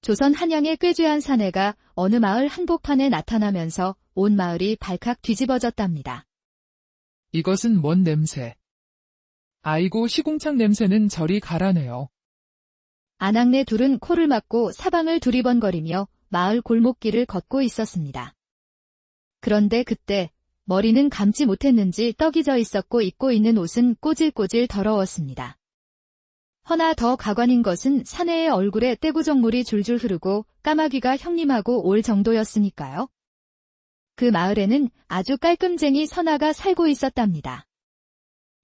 조선 한양의 꾀죄한 사내가 어느 마을 한복판에 나타나면서 온 마을이 발칵 뒤집어졌답니다. 이것은 뭔 냄새. 아이고 시궁창 냄새는 저리 가라네요. 아낙네 둘은 코를 막고 사방을 두리번거리며 마을 골목길을 걷고 있었습니다. 그런데 그때 머리는 감지 못했는지 떡이 져 있었고 입고 있는 옷은 꼬질꼬질 더러웠습니다. 허나 더 가관인 것은 사내의 얼굴에 떼구정물이 줄줄 흐르고 까마귀가 형님하고 올 정도였으니까요. 그 마을에는 아주 깔끔쟁이 선아가 살고 있었답니다.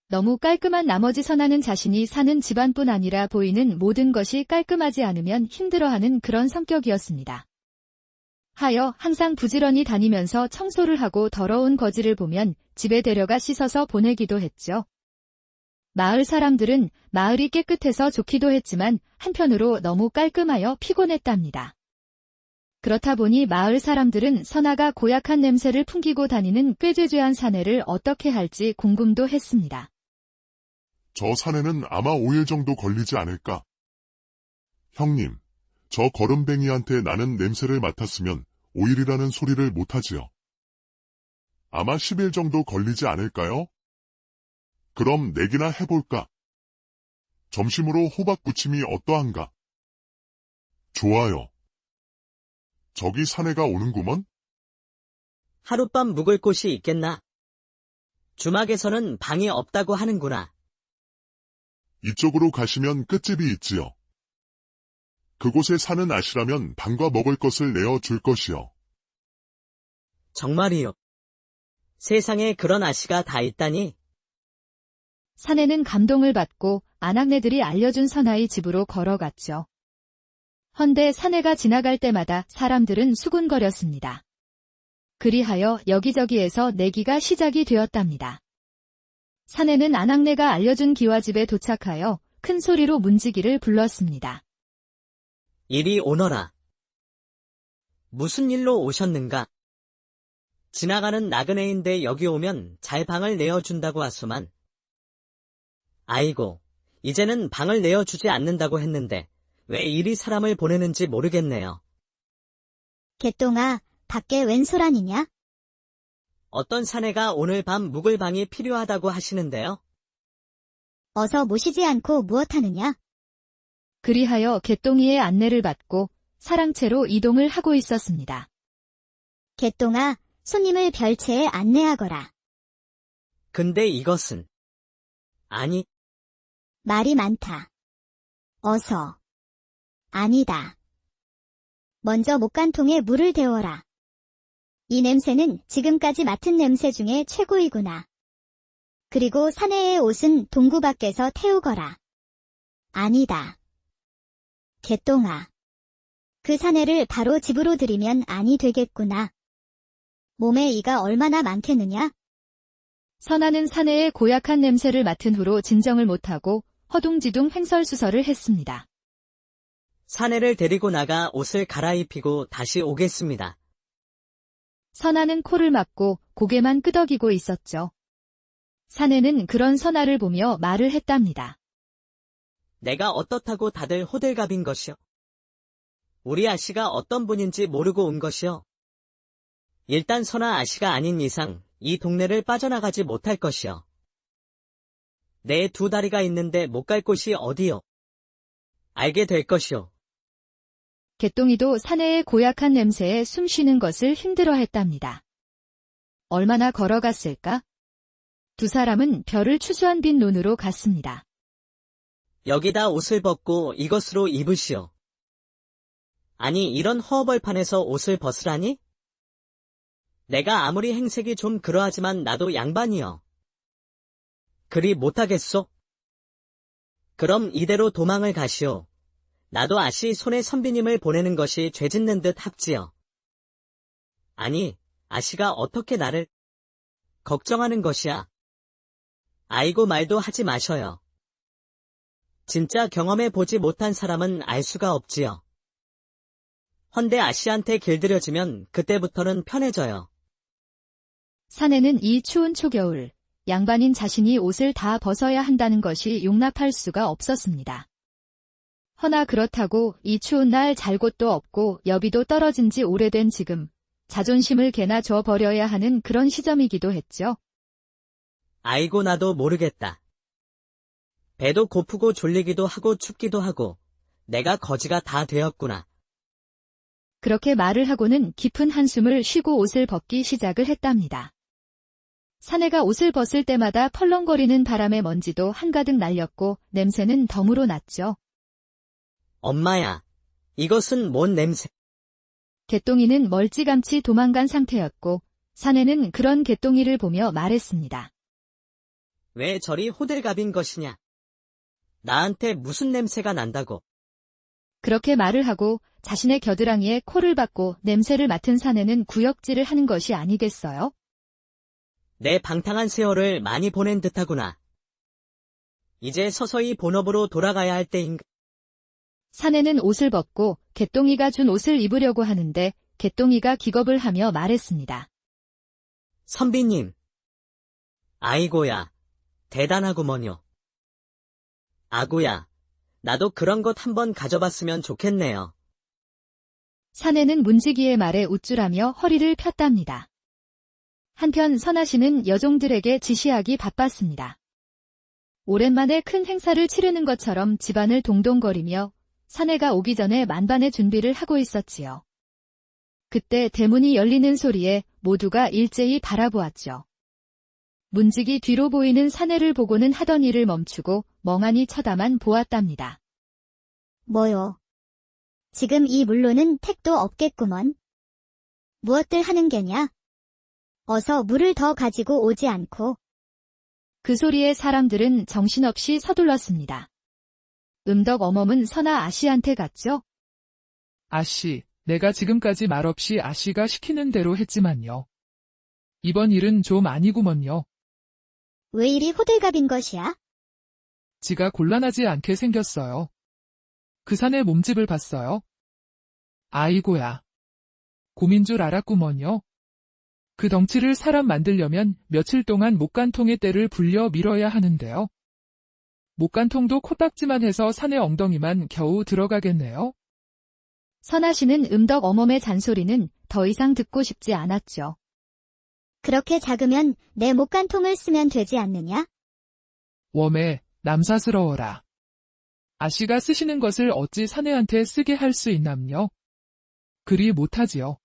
너무 깔끔한 나머지 선아는 자신이 사는 집안뿐 아니라 보이는 모든 것이 깔끔하지 않으면 힘들어하는 그런 성격이었습니다. 하여 항상 부지런히 다니면서 청소를 하고 더러운 거지를 보면 집에 데려가 씻어서 보내기도 했죠. 마을 사람들은 마을이 깨끗해서 좋기도 했지만 한편으로 너무 깔끔하여 피곤했답니다. 그렇다 보니 마을 사람들은 선아가 고약한 냄새를 풍기고 다니는 꾀죄죄한 사내를 어떻게 할지 궁금도 했습니다. 저 사내는 아마 5일 정도 걸리지 않을까? 형님, 저 거름뱅이한테 나는 냄새를 맡았으면 5일이라는 소리를 못하지요. 아마 10일 정도 걸리지 않을까요? 그럼 내기나 해볼까? 점심으로 호박 부침이 어떠한가? 좋아요. 저기 사내가 오는구먼? 하룻밤 묵을 곳이 있겠나? 주막에서는 방이 없다고 하는구나. 이쪽으로 가시면 끝집이 있지요. 그곳에 사는 아씨라면 방과 먹을 것을 내어줄 것이요. 정말이요. 세상에 그런 아씨가 다 있다니. 사내는 감동을 받고 아낙네들이 알려준 선아의 집으로 걸어갔죠. 헌데 사내가 지나갈 때마다 사람들은 수군거렸습니다. 그리하여 여기저기에서 내기가 시작이 되었답니다. 사내는 아낙네가 알려준 기와집에 도착하여 큰 소리로 문지기를 불렀습니다. 이리 오너라. 무슨 일로 오셨는가? 지나가는 나그네인데 여기 오면 잘 방을 내어준다고 하소만. 아이고, 이제는 방을 내어주지 않는다고 했는데 왜 이리 사람을 보내는지 모르겠네요. 개똥아, 밖에 웬 소란이냐? 어떤 사내가 오늘 밤 묵을 방이 필요하다고 하시는데요. 어서 모시지 않고 무엇하느냐? 그리하여 개똥이의 안내를 받고 사랑채로 이동을 하고 있었습니다. 개똥아, 손님을 별채에 안내하거라. 근데 이것은... 아니, 말이 많다. 어서. 아니다. 먼저 목간통에 물을 데워라. 이 냄새는 지금까지 맡은 냄새 중에 최고이구나. 그리고 사내의 옷은 동구 밖에서 태우거라. 아니다. 개똥아. 그 사내를 바로 집으로 들이면 아니 되겠구나. 몸에 이가 얼마나 많겠느냐? 선아는 사내의 고약한 냄새를 맡은 후로 진정을 못하고 허둥지둥 횡설수설을 했습니다. 사내를 데리고 나가 옷을 갈아입히고 다시 오겠습니다. 선아는 코를 막고 고개만 끄덕이고 있었죠. 사내는 그런 선아를 보며 말을 했답니다. 내가 어떻다고 다들 호들갑인 것이오. 우리 아씨가 어떤 분인지 모르고 온 것이오. 일단 선아 아씨가 아닌 이상 이 동네를 빠져나가지 못할 것이오. 내 두 다리가 있는데 못 갈 곳이 어디요? 알게 될 것이오. 개똥이도 사내의 고약한 냄새에 숨 쉬는 것을 힘들어했답니다. 얼마나 걸어갔을까? 두 사람은 별을 추수한 빈 눈으로 갔습니다. 여기다 옷을 벗고 이것으로 입으시오. 아니 이런 허벌판에서 옷을 벗으라니? 내가 아무리 행색이 좀 그러하지만 나도 양반이여. 그리 못하겠소? 그럼 이대로 도망을 가시오. 나도 아씨 손에 선비님을 보내는 것이 죄짓는 듯 합지요. 아니, 아씨가 어떻게 나를 걱정하는 것이야. 아이고 말도 하지 마셔요. 진짜 경험해 보지 못한 사람은 알 수가 없지요. 헌데 아씨한테 길들여지면 그때부터는 편해져요. 사내는 이 추운 초겨울, 양반인 자신이 옷을 다 벗어야 한다는 것이 용납할 수가 없었습니다. 허나 그렇다고 이 추운 날 잘 곳도 없고 여비도 떨어진 지 오래된 지금 자존심을 개나 줘버려야 하는 그런 시점이기도 했죠. 아이고 나도 모르겠다. 배도 고프고 졸리기도 하고 춥기도 하고 내가 거지가 다 되었구나. 그렇게 말을 하고는 깊은 한숨을 쉬고 옷을 벗기 시작을 했답니다. 사내가 옷을 벗을 때마다 펄렁거리는 바람의 먼지도 한가득 날렸고 냄새는 덤으로 났죠. 엄마야, 이것은 뭔 냄새? 개똥이는 멀찌감치 도망간 상태였고 사내는 그런 개똥이를 보며 말했습니다. 왜 저리 호들갑인 것이냐? 나한테 무슨 냄새가 난다고? 그렇게 말을 하고 자신의 겨드랑이에 코를 박고 냄새를 맡은 사내는 구역질을 하는 것이 아니겠어요? 내 방탕한 세월을 많이 보낸 듯하구나. 이제 서서히 본업으로 돌아가야 할 때인가? 사내는 옷을 벗고 개똥이가 준 옷을 입으려고 하는데 개똥이가 기겁을 하며 말했습니다. 선비님. 아이고야, 대단하구먼요. 아구야, 나도 그런 것 한번 가져봤으면 좋겠네요. 사내는 문지기의 말에 우쭐하며 허리를 폈답니다. 한편 선아씨는 여종들에게 지시하기 바빴습니다. 오랜만에 큰 행사를 치르는 것처럼 집안을 동동거리며 사내가 오기 전에 만반의 준비를 하고 있었지요. 그때 대문이 열리는 소리에 모두가 일제히 바라보았죠. 문지기 뒤로 보이는 사내를 보고는 하던 일을 멈추고 멍하니 쳐다만 보았답니다. 뭐요? 지금 이 물로는 택도 없겠구먼. 무엇들 하는 게냐? 어서 물을 더 가지고 오지 않고. 그 소리에 사람들은 정신없이 서둘렀습니다. 음덕 어멈은 선아 아씨한테 갔죠. 아씨, 내가 지금까지 말없이 아씨가 시키는 대로 했지만요. 이번 일은 좀 아니구먼요. 왜 이리 호들갑인 것이야? 지가 곤란하지 않게 생겼어요. 그 산의 몸집을 봤어요. 아이고야. 곰인 줄 알았구먼요. 그 덩치를 사람 만들려면 며칠 동안 목간통의 때를 불려 밀어야 하는데요. 목간통도 코딱지만 해서 산의 엉덩이만 겨우 들어가겠네요. 선아씨는 음덕 어멈의 잔소리는 더 이상 듣고 싶지 않았죠. 그렇게 작으면 내 목간통을 쓰면 되지 않느냐? 웜에 남사스러워라. 아씨가 쓰시는 것을 어찌 사내한테 쓰게 할 수 있남요? 그리 못하지요.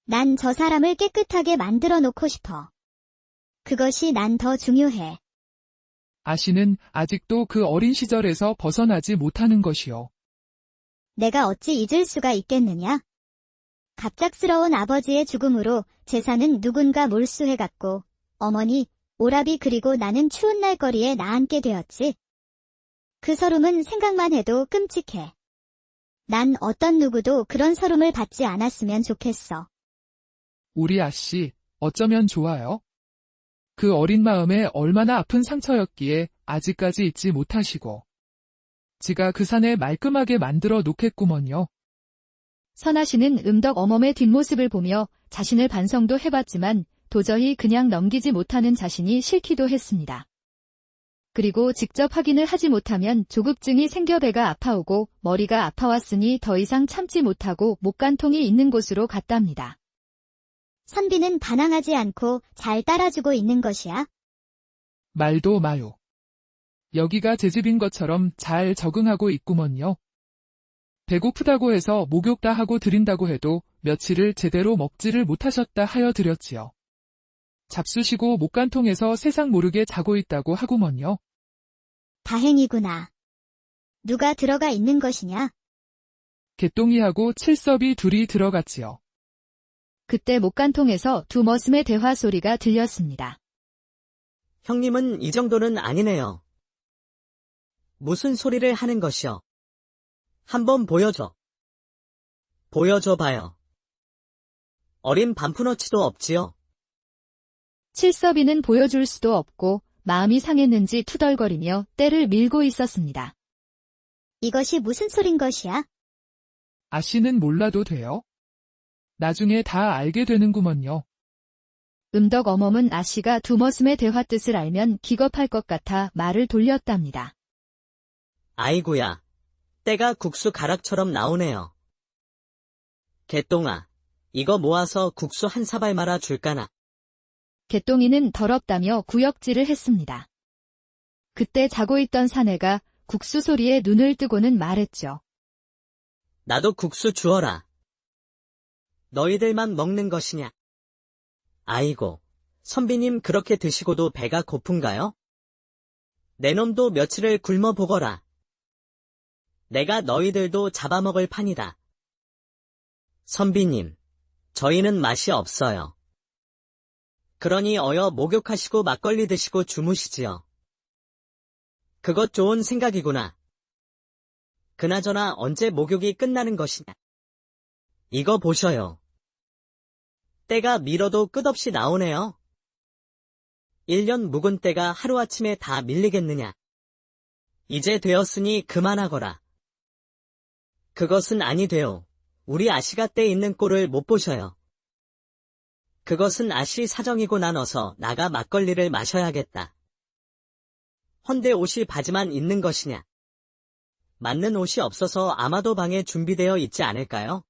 난 저 사람을 깨끗하게 만들어 놓고 싶어. 그것이 난 더 중요해. 아씨는 아직도 그 어린 시절에서 벗어나지 못하는 것이요. 내가 어찌 잊을 수가 있겠느냐? 갑작스러운 아버지의 죽음으로 재산은 누군가 몰수해갔고 어머니, 오라비 그리고 나는 추운 날거리에 나앉게 되었지. 그 서름은 생각만 해도 끔찍해. 난 어떤 누구도 그런 서름을 받지 않았으면 좋겠어. 우리 아씨, 어쩌면 좋아요. 그 어린 마음에 얼마나 아픈 상처였기에 아직까지 잊지 못하시고. 지가 그 산에 말끔하게 만들어 놓겠구먼요. 선아씨는 음덕 어멈의 뒷모습을 보며 자신을 반성도 해봤지만 도저히 그냥 넘기지 못하는 자신이 싫기도 했습니다. 그리고 직접 확인을 하지 못하면 조급증이 생겨 배가 아파오고 머리가 아파왔으니 더 이상 참지 못하고 목간통이 있는 곳으로 갔답니다. 선비는 반항하지 않고 잘 따라주고 있는 것이야. 말도 마요. 여기가 제 집인 것처럼 잘 적응하고 있구먼요. 배고프다고 해서 목욕 다 하고 드린다고 해도 며칠을 제대로 먹지를 못하셨다 하여 드렸지요. 잡수시고 목간통에서 세상 모르게 자고 있다고 하구먼요. 다행이구나. 누가 들어가 있는 것이냐? 개똥이하고 칠섭이 둘이 들어갔지요. 그때 목간통에서 두 머슴의 대화 소리가 들렸습니다. 형님은 이 정도는 아니네요. 무슨 소리를 하는 것이요? 한번 보여줘. 보여줘 봐요. 어린 반푼어치도 없지요. 칠섭이는 보여줄 수도 없고 마음이 상했는지 투덜거리며 때를 밀고 있었습니다. 이것이 무슨 소린 것이야? 아씨는 몰라도 돼요. 나중에 다 알게 되는구먼요. 음덕 어멈은 아씨가 두 머슴의 대화 뜻을 알면 기겁할 것 같아 말을 돌렸답니다. 아이고야, 때가 국수 가락처럼 나오네요. 개똥아, 이거 모아서 국수 한 사발 말아 줄까나. 개똥이는 더럽다며 구역질을 했습니다. 그때 자고 있던 사내가 국수 소리에 눈을 뜨고는 말했죠. 나도 국수 주어라. 너희들만 먹는 것이냐? 아이고, 선비님 그렇게 드시고도 배가 고픈가요? 내 놈도 며칠을 굶어 보거라. 내가 너희들도 잡아먹을 판이다. 선비님, 저희는 맛이 없어요. 그러니 어여 목욕하시고 막걸리 드시고 주무시지요. 그것 좋은 생각이구나. 그나저나 언제 목욕이 끝나는 것이냐? 이거 보셔요. 때가 밀어도 끝없이 나오네요. 1년 묵은 때가 하루아침에 다 밀리겠느냐? 이제 되었으니 그만하거라. 그것은 아니되오. 우리 아씨가 때 있는 꼴을 못 보셔요. 그것은 아씨 사정이고 난 어서 나가 막걸리를 마셔야겠다. 헌데 옷이 바지만 있는 것이냐? 맞는 옷이 없어서 아마도 방에 준비되어 있지 않을까요?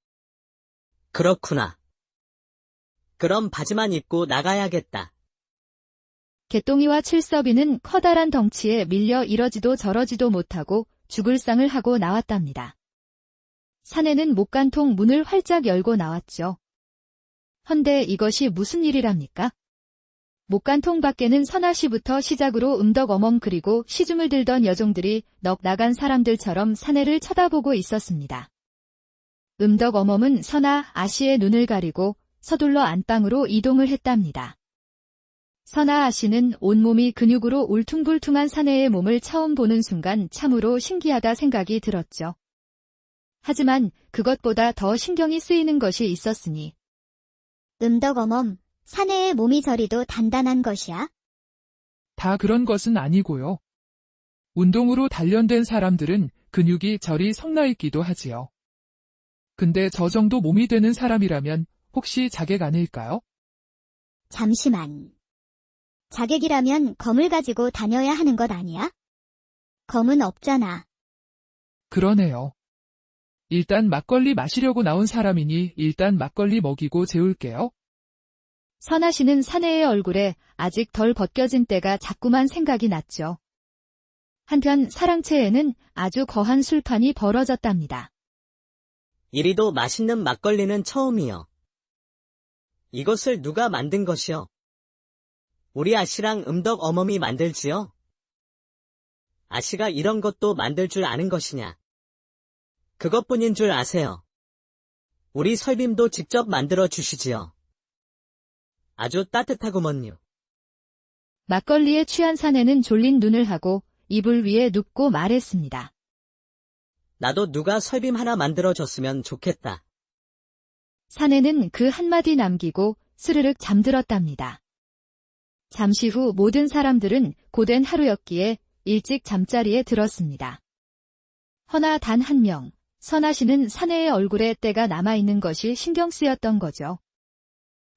그렇구나. 그럼 바지만 입고 나가야겠다. 개똥이와 칠섭이는 커다란 덩치에 밀려 이러지도 저러지도 못하고 죽을 상을 하고 나왔답니다. 사내는 목간통 문을 활짝 열고 나왔죠. 헌데 이것이 무슨 일이랍니까? 목간통 밖에는 선아씨부터 시작으로 음덕어멈 그리고 시중을 들던 여종들이 넋 나간 사람들처럼 사내를 쳐다보고 있었습니다. 음덕어멈은 선아 아씨의 눈을 가리고 서둘러 안방으로 이동을 했답니다. 선아 아씨는 온몸이 근육으로 울퉁불퉁한 사내의 몸을 처음 보는 순간 참으로 신기하다 생각이 들었죠. 하지만 그것보다 더 신경이 쓰이는 것이 있었으니. 음덕어멈, 사내의 몸이 저리도 단단한 것이야? 다 그런 것은 아니고요. 운동으로 단련된 사람들은 근육이 저리 성나있기도 하지요. 근데 저 정도 몸이 되는 사람이라면 혹시 자객 아닐까요? 잠시만. 자객이라면 검을 가지고 다녀야 하는 것 아니야? 검은 없잖아. 그러네요. 일단 막걸리 마시려고 나온 사람이니 일단 막걸리 먹이고 재울게요. 선아씨는 사내의 얼굴에 아직 덜 벗겨진 때가 자꾸만 생각이 났죠. 한편 사랑채에는 아주 거한 술판이 벌어졌답니다. 이리도 맛있는 막걸리는 처음이요. 이것을 누가 만든 것이요? 우리 아씨랑 음덕어멈이 만들지요? 아씨가 이런 것도 만들 줄 아는 것이냐? 그것뿐인 줄 아세요. 우리 설빔도 직접 만들어 주시지요. 아주 따뜻하구먼요. 막걸리에 취한 사내는 졸린 눈을 하고 이불 위에 눕고 말했습니다. 나도 누가 설빔 하나 만들어 줬으면 좋겠다. 사내는 그 한마디 남기고 스르륵 잠들었답니다. 잠시 후 모든 사람들은 고된 하루였기에 일찍 잠자리에 들었습니다. 허나 단 한 명, 선아씨는 사내의 얼굴에 때가 남아있는 것이 신경 쓰였던 거죠.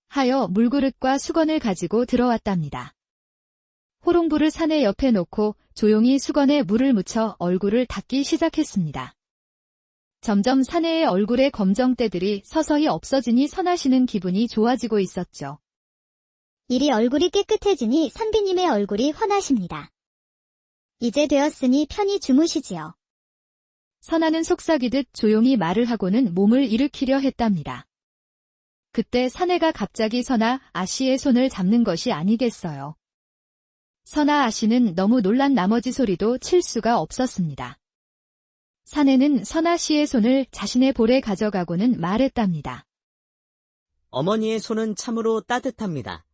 하여 물그릇과 수건을 가지고 들어왔답니다. 호롱불을 사내 옆에 놓고 조용히 수건에 물을 묻혀 얼굴을 닦기 시작했습니다. 점점 사내의 얼굴의 검정때들이 서서히 없어지니 선아씨는 기분이 좋아지고 있었죠. 이리 얼굴이 깨끗해지니 선비님의 얼굴이 환하십니다. 이제 되었으니 편히 주무시지요. 선아는 속삭이듯 조용히 말을 하고는 몸을 일으키려 했답니다. 그때 사내가 갑자기 선아 아씨의 손을 잡는 것이 아니겠어요. 선아 아씨는 너무 놀란 나머지 소리도 칠 수가 없었습니다. 사내는 선아 씨의 손을 자신의 볼에 가져가고는 말했답니다. 어머니의 손은 참으로 따뜻합니다.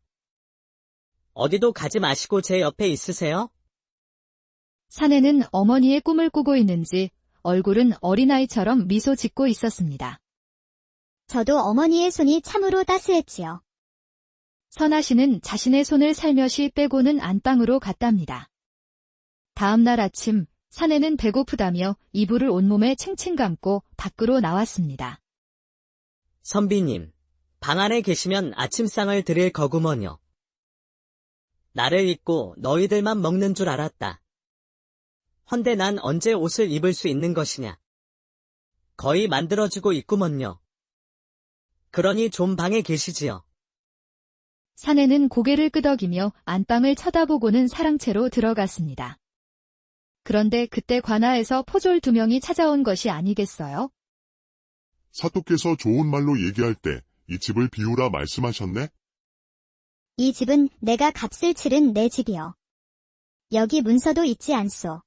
어디도 가지 마시고 제 옆에 있으세요. 사내는 어머니의 꿈을 꾸고 있는지 얼굴은 어린아이처럼 미소 짓고 있었습니다. 저도 어머니의 손이 참으로 따스했지요. 선아 씨는 자신의 손을 살며시 빼고는 안방으로 갔답니다. 다음 날 아침 사내는 배고프다며 이불을 온몸에 칭칭 감고 밖으로 나왔습니다. 선비님, 방 안에 계시면 아침상을 드릴 거구먼요. 나를 잊고 너희들만 먹는 줄 알았다. 헌데 난 언제 옷을 입을 수 있는 것이냐. 거의 만들어지고 있구먼요. 그러니 좀 방에 계시지요. 사내는 고개를 끄덕이며 안방을 쳐다보고는 사랑채로 들어갔습니다. 그런데 그때 관아에서 포졸 2명이 찾아온 것이 아니겠어요? 사또께서 좋은 말로 얘기할 때 이 집을 비우라 말씀하셨네? 이 집은 내가 값을 치른 내 집이요. 여기 문서도 있지 않소.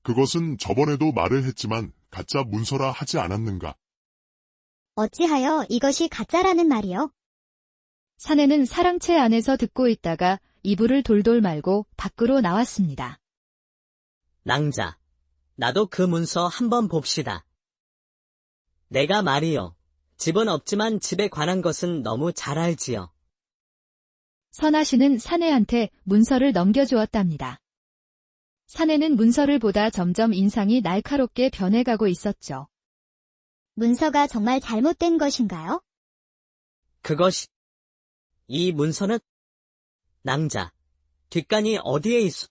그것은 저번에도 말을 했지만 가짜 문서라 하지 않았는가? 어찌하여 이것이 가짜라는 말이요? 사내는 사랑채 안에서 듣고 있다가 이불을 돌돌 말고 밖으로 나왔습니다. 낭자, 나도 그 문서 한번 봅시다. 내가 말이요. 집은 없지만 집에 관한 것은 너무 잘 알지요. 선아 씨는 사내한테 문서를 넘겨주었답니다. 사내는 문서를 보다 점점 인상이 날카롭게 변해가고 있었죠. 문서가 정말 잘못된 것인가요? 이 문서는 낭자, 뒷간이 어디에 있어?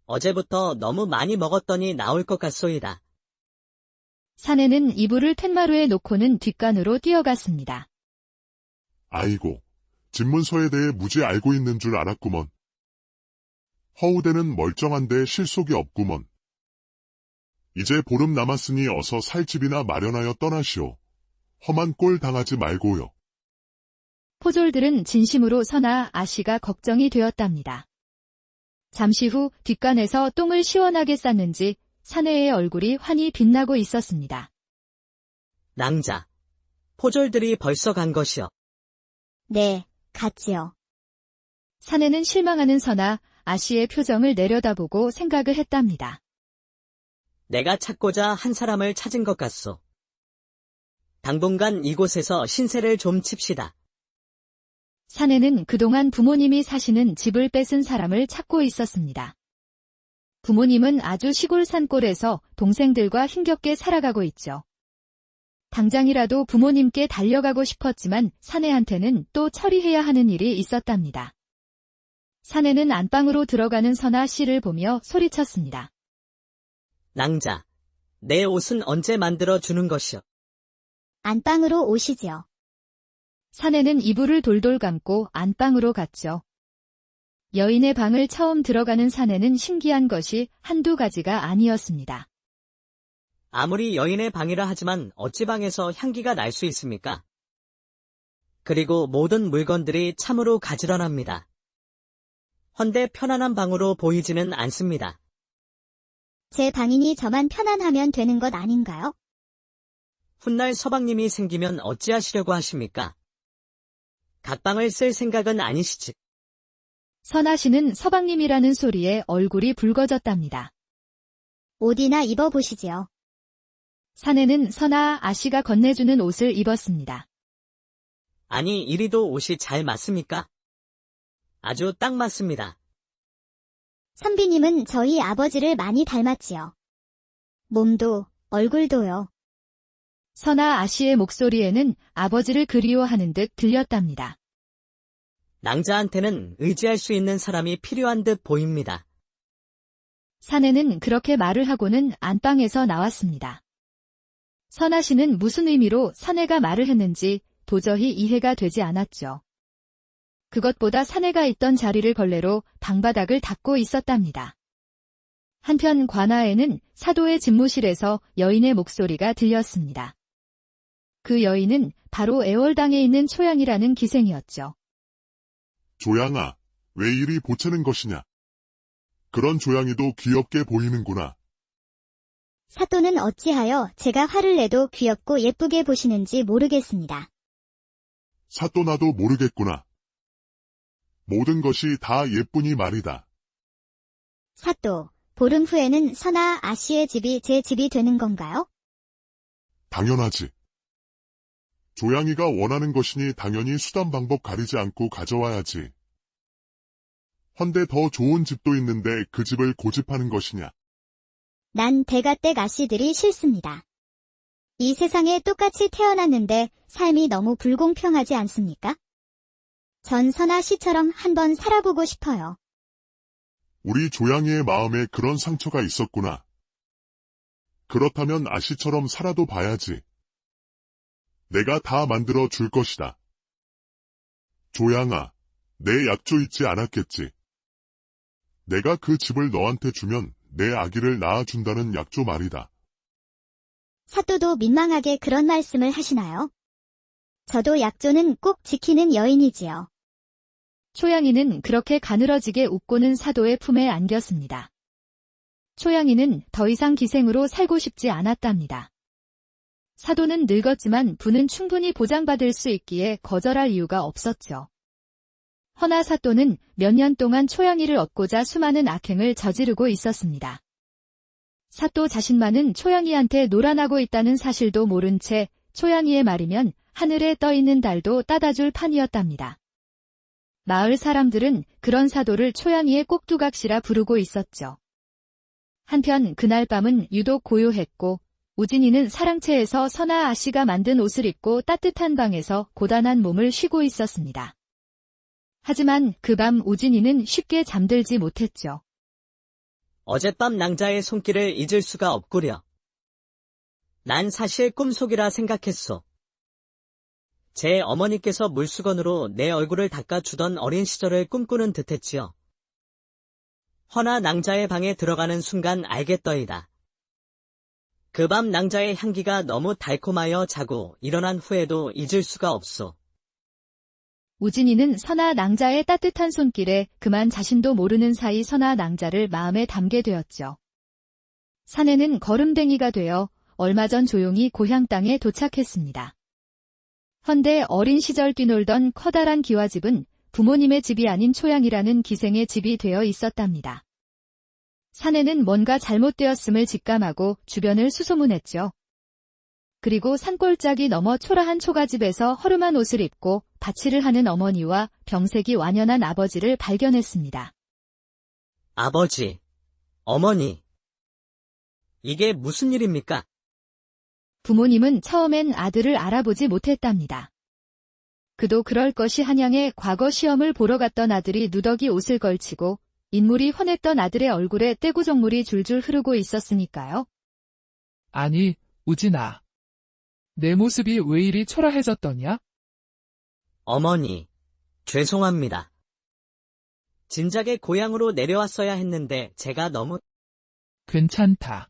어제부터 너무 많이 먹었더니 나올 것 같소이다. 사내는 이불을 텐마루에 놓고는 뒷간으로 뛰어갔습니다. 아이고, 집문서에 대해 무지 알고 있는 줄 알았구먼. 허우대는 멀쩡한데 실속이 없구먼. 이제 보름 남았으니 어서 살 집이나 마련하여 떠나시오. 험한 꼴 당하지 말고요. 포졸들은 진심으로 선아 아씨가 걱정이 되었답니다. 잠시 후 뒷간에서 똥을 시원하게 쌌는지 사내의 얼굴이 환히 빛나고 있었습니다. 낭자, 포졸들이 벌써 간 것이요. 네, 갔지요. 사내는 실망하는 선아 아씨의 표정을 내려다보고 생각을 했답니다. 내가 찾고자 한 사람을 찾은 것 같소. 당분간 이곳에서 신세를 좀 칩시다. 사내는 그동안 부모님이 사시는 집을 뺏은 사람을 찾고 있었습니다. 부모님은 아주 시골 산골에서 동생들과 힘겹게 살아가고 있죠. 당장이라도 부모님께 달려가고 싶었지만 사내한테는 또 처리해야 하는 일이 있었답니다. 사내는 안방으로 들어가는 선아 씨를 보며 소리쳤습니다. 낭자, 내 옷은 언제 만들어 주는 것이요? 안방으로 오시지요. 사내는 이불을 돌돌 감고 안방으로 갔죠. 여인의 방을 처음 들어가는 사내는 신기한 것이 한두 가지가 아니었습니다. 아무리 여인의 방이라 하지만 어찌 방에서 향기가 날 수 있습니까? 그리고 모든 물건들이 참으로 가지런합니다. 헌데 편안한 방으로 보이지는 않습니다. 제 방이니 저만 편안하면 되는 것 아닌가요? 훗날 서방님이 생기면 어찌하시려고 하십니까? 각방을 쓸 생각은 아니시지? 선아 씨는 서방님이라는 소리에 얼굴이 붉어졌답니다. 옷이나 입어보시지요. 사내는 선아 아씨가 건네주는 옷을 입었습니다. 아니, 이리도 옷이 잘 맞습니까? 아주 딱 맞습니다. 선비님은 저희 아버지를 많이 닮았지요. 몸도, 얼굴도요. 선아 아씨의 목소리에는 아버지를 그리워하는 듯 들렸답니다. 낭자한테는 의지할 수 있는 사람이 필요한 듯 보입니다. 사내는 그렇게 말을 하고는 안방에서 나왔습니다. 선아 씨는 무슨 의미로 사내가 말을 했는지 도저히 이해가 되지 않았죠. 그것보다 사내가 있던 자리를 걸레로 방바닥을 닦고 있었답니다. 한편 관아에는 사도의 집무실에서 여인의 목소리가 들렸습니다. 그 여인은 바로 애월당에 있는 초양이라는 기생이었죠. 조양아, 왜 이리 보채는 것이냐? 그런 조양이도 귀엽게 보이는구나. 사또는 어찌하여 제가 화를 내도 귀엽고 예쁘게 보시는지 모르겠습니다. 사또 나도 모르겠구나. 모든 것이 다 예쁘니 말이다. 사또, 보름 후에는 선아 아씨의 집이 제 집이 되는 건가요? 당연하지. 조양이가 원하는 것이니 당연히 수단 방법 가리지 않고 가져와야지. 헌데 더 좋은 집도 있는데 그 집을 고집하는 것이냐? 난 대가댁 아씨들이 싫습니다. 이 세상에 똑같이 태어났는데 삶이 너무 불공평하지 않습니까? 전 선아 씨처럼 한번 살아보고 싶어요. 우리 조양이의 마음에 그런 상처가 있었구나. 그렇다면 아씨처럼 살아도 봐야지. 내가 다 만들어 줄 것이다. 조양아, 내 약조 잊지 않았겠지? 내가 그 집을 너한테 주면 내 아기를 낳아준다는 약조 말이다. 사또도 민망하게 그런 말씀을 하시나요? 저도 약조는 꼭 지키는 여인이지요. 초양이는 그렇게 가늘어지게 웃고는 사도의 품에 안겼습니다. 초양이는 더 이상 기생으로 살고 싶지 않았답니다. 사도는 늙었지만 부는 충분히 보장받을 수 있기에 거절할 이유가 없었죠. 허나 사또는 몇 년 동안 초양이를 얻고자 수많은 악행을 저지르고 있었습니다. 사또 자신만은 초양이한테 노란하고 있다는 사실도 모른 채 초양이의 말이면 하늘에 떠 있는 달도 따다줄 판이었답니다. 마을 사람들은 그런 사도를 초양이의 꼭두각시라 부르고 있었죠. 한편 그날 밤은 유독 고요했고 우진이는 사랑채에서 선아 아씨가 만든 옷을 입고 따뜻한 방에서 고단한 몸을 쉬고 있었습니다. 하지만 그 밤 우진이는 쉽게 잠들지 못했죠. 어젯밤 낭자의 손길을 잊을 수가 없구려. 난 사실 꿈속이라 생각했소. 제 어머니께서 물수건으로 내 얼굴을 닦아주던 어린 시절을 꿈꾸는 듯했지요. 허나 낭자의 방에 들어가는 순간 알겠더이다. 그 밤 낭자의 향기가 너무 달콤하여 자고 일어난 후에도 잊을 수가 없소. 우진이는 선아 낭자의 따뜻한 손길에 그만 자신도 모르는 사이 선아 낭자를 마음에 담게 되었죠. 사내는 걸음뱅이가 되어 얼마 전 조용히 고향 땅에 도착했습니다. 헌데 어린 시절 뛰놀던 커다란 기와집은 부모님의 집이 아닌 초양이라는 기생의 집이 되어 있었답니다. 사내는 뭔가 잘못되었음을 직감하고 주변을 수소문했죠. 그리고 산골짜기 넘어 초라한 초가집에서 허름한 옷을 입고 바치를 하는 어머니와 병색이 완연한 아버지를 발견했습니다. 아버지, 어머니. 이게 무슨 일입니까? 부모님은 처음엔 아들을 알아보지 못했답니다. 그도 그럴 것이 한양에 과거 시험을 보러 갔던 아들이 누더기 옷을 걸치고 인물이 훤했던 아들의 얼굴에 떼구정물이 줄줄 흐르고 있었으니까요. 아니, 우진아. 내 모습이 왜 이리 초라해졌더냐? 어머니, 죄송합니다. 진작에 고향으로 내려왔어야 했는데 제가 너무... 괜찮다.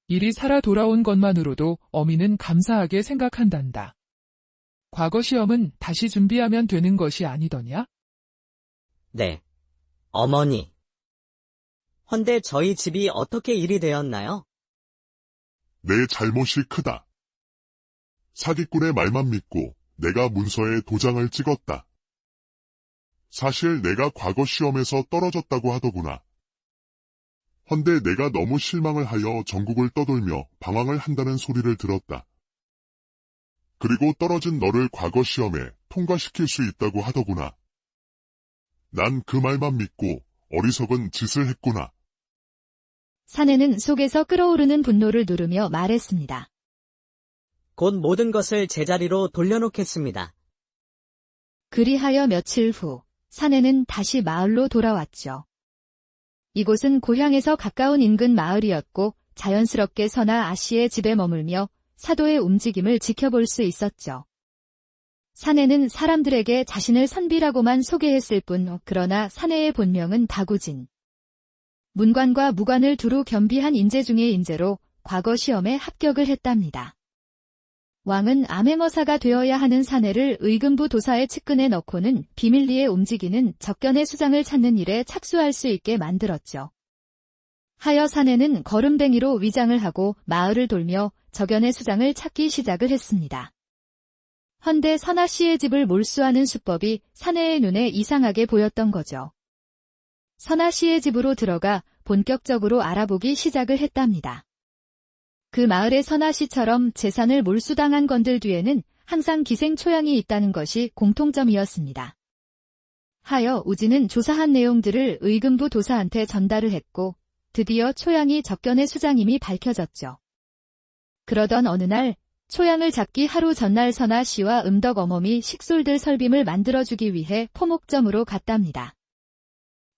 이리 살아 돌아온 것만으로도 어미는 감사하게 생각한단다. 과거 시험은 다시 준비하면 되는 것이 아니더냐? 네, 어머니. 헌데 저희 집이 어떻게 일이 되었나요? 내 잘못이 크다. 사기꾼의 말만 믿고 내가 문서에 도장을 찍었다. 사실 내가 과거 시험에서 떨어졌다고 하더구나. 헌데 내가 너무 실망을 하여 전국을 떠돌며 방황을 한다는 소리를 들었다. 그리고 떨어진 너를 과거 시험에 통과시킬 수 있다고 하더구나. 난 그 말만 믿고 어리석은 짓을 했구나. 사내는 속에서 끓어오르는 분노를 누르며 말했습니다. 곧 모든 것을 제자리로 돌려놓겠습니다. 그리하여 며칠 후 사내는 다시 마을로 돌아왔죠. 이곳은 고향에서 가까운 인근 마을이었고 자연스럽게 선아 아씨의 집에 머물며 사도의 움직임을 지켜볼 수 있었죠. 사내는 사람들에게 자신을 선비라고만 소개했을 뿐 그러나 사내의 본명은 박우진. 문관과 무관을 두루 겸비한 인재 중의 인재로 과거 시험에 합격을 했답니다. 왕은 암행어사가 되어야 하는 사내를 의금부 도사의 측근에 넣고는 비밀리에 움직이는 적견의 수장을 찾는 일에 착수할 수 있게 만들었죠. 하여 사내는 걸음뱅이로 위장을 하고 마을을 돌며 적견의 수장을 찾기 시작을 했습니다. 헌데 선아 씨의 집을 몰수하는 수법이 사내의 눈에 이상하게 보였던 거죠. 선아 씨의 집으로 들어가 본격적으로 알아보기 시작을 했답니다. 그 마을의 선아 씨처럼 재산을 몰수당한 건들 뒤에는 항상 기생 초양이 있다는 것이 공통점이었습니다. 하여 우진은 조사한 내용들을 의금부 도사한테 전달을 했고 드디어 초양이 적견의 수장임이 밝혀졌죠. 그러던 어느 날 초양을 잡기 하루 전날 선아 씨와 음덕 어멈이 식솔들 설빔을 만들어주기 위해 포목점으로 갔답니다.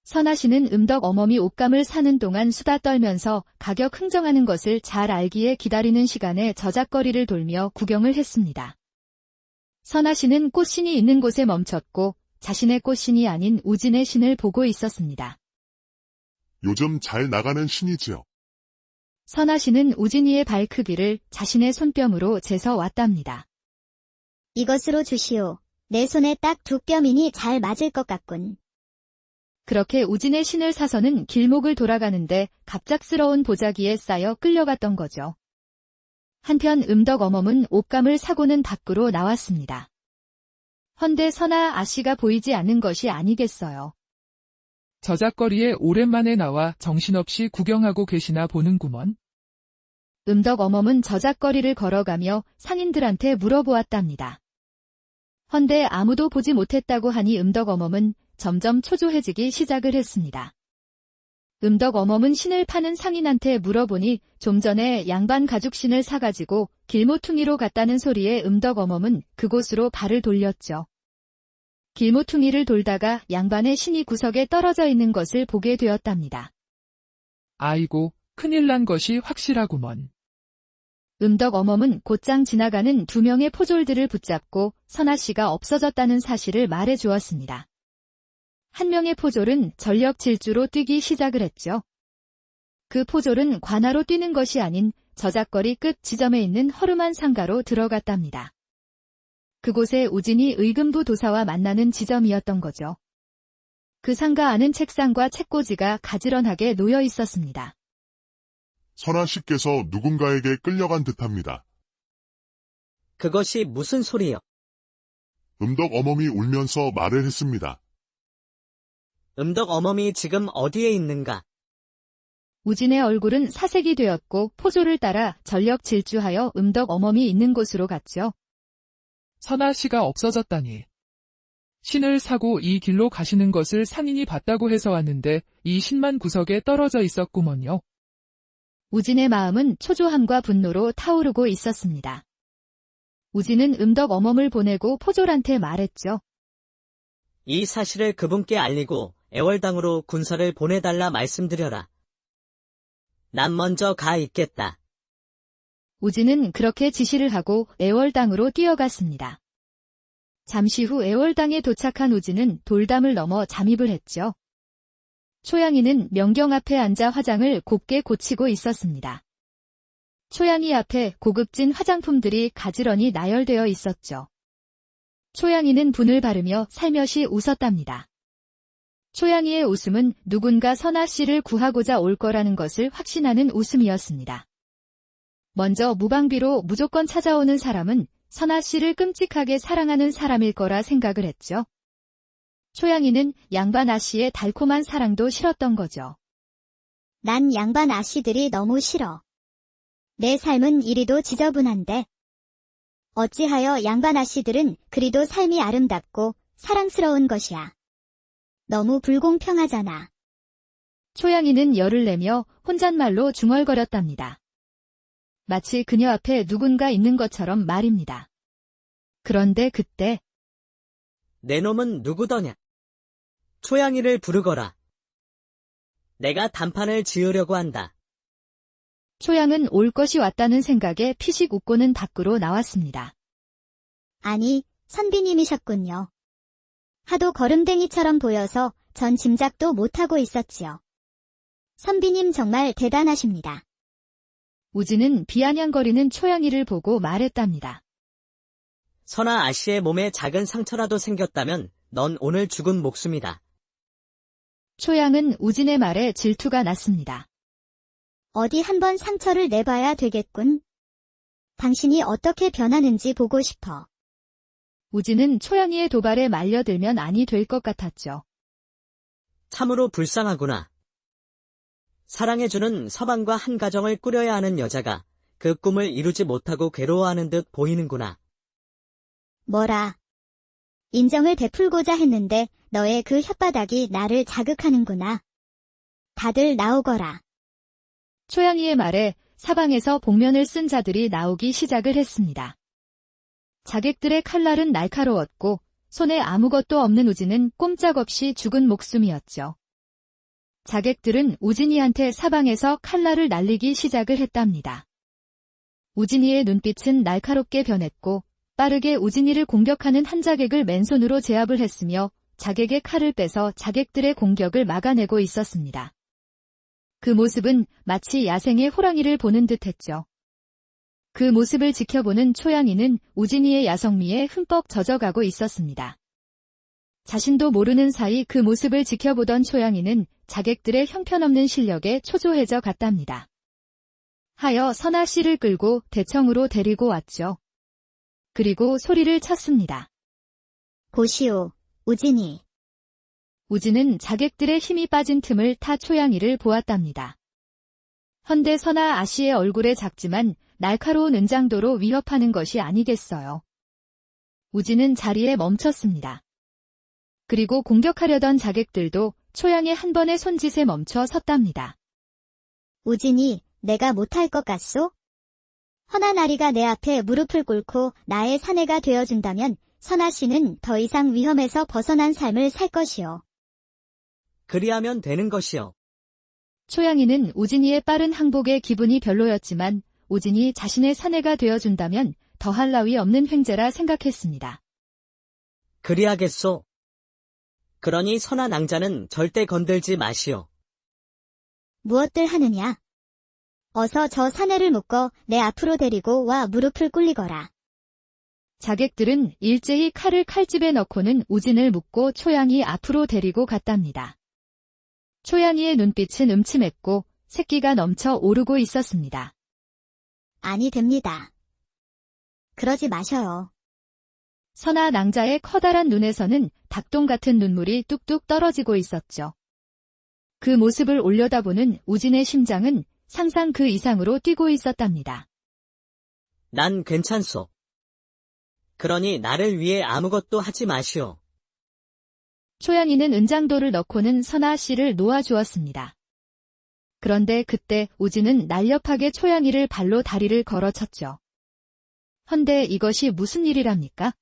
선아 씨는 음덕 어머니 옷감을 사는 동안 수다 떨면서 가격 흥정하는 것을 잘 알기에 기다리는 시간에 저작거리를 돌며 구경을 했습니다. 선아 씨는 꽃신이 있는 곳에 멈췄고 자신의 꽃신이 아닌 우진의 신을 보고 있었습니다. 요즘 잘 나가는 신이지요. 선아 씨는 우진이의 발 크기를 자신의 손뼉으로 재서 왔답니다. 이것으로 주시오. 내 손에 딱 두 뼘이니 잘 맞을 것 같군. 그렇게 우진의 신을 사서는 길목을 돌아가는데 갑작스러운 보자기에 쌓여 끌려갔던 거죠. 한편 음덕 어멈은 옷감을 사고는 밖으로 나왔습니다. 헌데 선아 아씨가 보이지 않는 것이 아니겠어요. 저작거리에 오랜만에 나와 정신없이 구경하고 계시나 보는구먼. 음덕 어멈은 저작거리를 걸어가며 상인들한테 물어보았답니다. 헌데 아무도 보지 못했다고 하니 음덕 어멈은 점점 초조해지기 시작을 했습니다. 음덕 어멈은 신을 파는 상인한테 물어보니 좀 전에 양반 가죽신을 사가지고 길모퉁이로 갔다는 소리에 음덕 어멈은 그곳으로 발을 돌렸죠. 길모퉁이를 돌다가 양반의 신이 구석에 떨어져 있는 것을 보게 되었답니다. 아이고, 큰일 난 것이 확실하구먼. 음덕 어멈은 곧장 지나가는 두 명의 포졸들을 붙잡고 선아 씨가 없어졌다는 사실을 말해 주었습니다. 한 명의 포졸은 전력 질주로 뛰기 시작을 했죠. 그 포졸은 관하로 뛰는 것이 아닌 저작거리 끝 지점에 있는 허름한 상가로 들어갔답니다. 그곳에 우진이 의금부 도사와 만나는 지점이었던 거죠. 그 상가 안은 책상과 책꽂이가 가지런하게 놓여 있었습니다. 선아 씨께서 누군가에게 끌려간 듯합니다. 그것이 무슨 소리요? 음덕 어멈이 울면서 말을 했습니다. 음덕 어멈이 지금 어디에 있는가? 우진의 얼굴은 사색이 되었고 포졸을 따라 전력 질주하여 음덕 어멈이 있는 곳으로 갔죠. 선아 씨가 없어졌다니. 신을 사고 이 길로 가시는 것을 상인이 봤다고 해서 왔는데 이 신만 구석에 떨어져 있었구먼요. 우진의 마음은 초조함과 분노로 타오르고 있었습니다. 우진은 음덕 어멈을 보내고 포졸한테 말했죠. 이 사실을 그분께 알리고 애월당으로 군사를 보내달라 말씀드려라. 난 먼저 가 있겠다. 우진은 그렇게 지시를 하고 애월당으로 뛰어갔습니다. 잠시 후 애월당에 도착한 우진은 돌담을 넘어 잠입을 했죠. 초양이는 명경 앞에 앉아 화장을 곱게 고치고 있었습니다. 초양이 앞에 고급진 화장품들이 가지런히 나열되어 있었죠. 초양이는 분을 바르며 살며시 웃었답니다. 초양이의 웃음은 누군가 선아 씨를 구하고자 올 거라는 것을 확신하는 웃음이었습니다. 먼저 무방비로 무조건 찾아오는 사람은 선아 씨를 끔찍하게 사랑하는 사람일 거라 생각을 했죠. 초양이는 양반 아씨의 달콤한 사랑도 싫었던 거죠. 난 양반 아씨들이 너무 싫어. 내 삶은 이리도 지저분한데. 어찌하여 양반 아씨들은 그리도 삶이 아름답고 사랑스러운 것이야. 너무 불공평하잖아. 초양이는 열을 내며 혼잣말로 중얼거렸답니다. 마치 그녀 앞에 누군가 있는 것처럼 말입니다. 그런데 그때 내 놈은 누구더냐? 초양이를 부르거라. 내가 단판을 지으려고 한다. 초양은 올 것이 왔다는 생각에 피식 웃고는 밖으로 나왔습니다. 아니, 선비님이셨군요. 하도 거름댕이처럼 보여서 전 짐작도 못하고 있었지요. 선비님 정말 대단하십니다. 우진은 비아냥거리는 초양이를 보고 말했답니다. 선아 아씨의 몸에 작은 상처라도 생겼다면 넌 오늘 죽은 목숨이다. 초양은 우진의 말에 질투가 났습니다. 어디 한번 상처를 내봐야 되겠군. 당신이 어떻게 변하는지 보고 싶어. 우진은 초양이의 도발에 말려들면 아니 될 것 같았죠. 참으로 불쌍하구나. 사랑해주는 서방과 한 가정을 꾸려야 하는 여자가 그 꿈을 이루지 못하고 괴로워하는 듯 보이는구나. 뭐라. 인정을 베풀고자 했는데 너의 그 혓바닥이 나를 자극하는구나. 다들 나오거라. 초양이의 말에 사방에서 복면을 쓴 자들이 나오기 시작을 했습니다. 자객들의 칼날은 날카로웠고 손에 아무것도 없는 우진은 꼼짝없이 죽은 목숨이었죠. 자객들은 우진이한테 사방에서 칼날을 날리기 시작을 했답니다. 우진이의 눈빛은 날카롭게 변했고 빠르게 우진이를 공격하는 한 자객을 맨손으로 제압을 했으며 자객의 칼을 빼서 자객들의 공격을 막아내고 있었습니다. 그 모습은 마치 야생의 호랑이를 보는 듯했죠. 그 모습을 지켜보는 초양이는 우진이의 야성미에 흠뻑 젖어가고 있었습니다. 자신도 모르는 사이 그 모습을 지켜보던 초양이는 자객들의 형편없는 실력에 초조해져 갔답니다. 하여 선아 씨를 끌고 대청으로 데리고 왔죠. 그리고 소리를 쳤습니다. 보시오, 우진이. 우진은 자객들의 힘이 빠진 틈을 타 초양이를 보았답니다. 헌데 선아 아씨의 얼굴에 작지만 날카로운 은장도로 위협하는 것이 아니겠어요. 우진은 자리에 멈췄습니다. 그리고 공격하려던 자객들도 초양의 한 번의 손짓에 멈춰 섰답니다. 우진이, 내가 못할 것 같소? 허나 나리가 내 앞에 무릎을 꿇고 나의 사내가 되어준다면 선아 씨는 더 이상 위험에서 벗어난 삶을 살 것이오. 그리하면 되는 것이요. 초양이는 우진이의 빠른 항복에 기분이 별로였지만 우진이 자신의 사내가 되어준다면 더할 나위 없는 횡재라 생각했습니다. 그리하겠소. 그러니 선아 낭자는 절대 건들지 마시오. 무엇들 하느냐? 어서 저 사내를 묶어 내 앞으로 데리고 와 무릎을 꿇리거라. 자객들은 일제히 칼을 칼집에 넣고는 우진을 묶고 초양이 앞으로 데리고 갔답니다. 초양이의 눈빛은 음침했고 새끼가 넘쳐 오르고 있었습니다. 아니 됩니다. 그러지 마셔요. 선아 낭자의 커다란 눈에서는 닭똥 같은 눈물이 뚝뚝 떨어지고 있었죠. 그 모습을 올려다보는 우진의 심장은 상상 그 이상으로 뛰고 있었답니다. 난 괜찮소. 그러니 나를 위해 아무것도 하지 마시오. 초양이는 은장도를 넣고는 선아 씨를 놓아주었습니다. 그런데 그때 우진은 날렵하게 초양이를 발로 다리를 걸어쳤죠. 헌데 이것이 무슨 일이랍니까?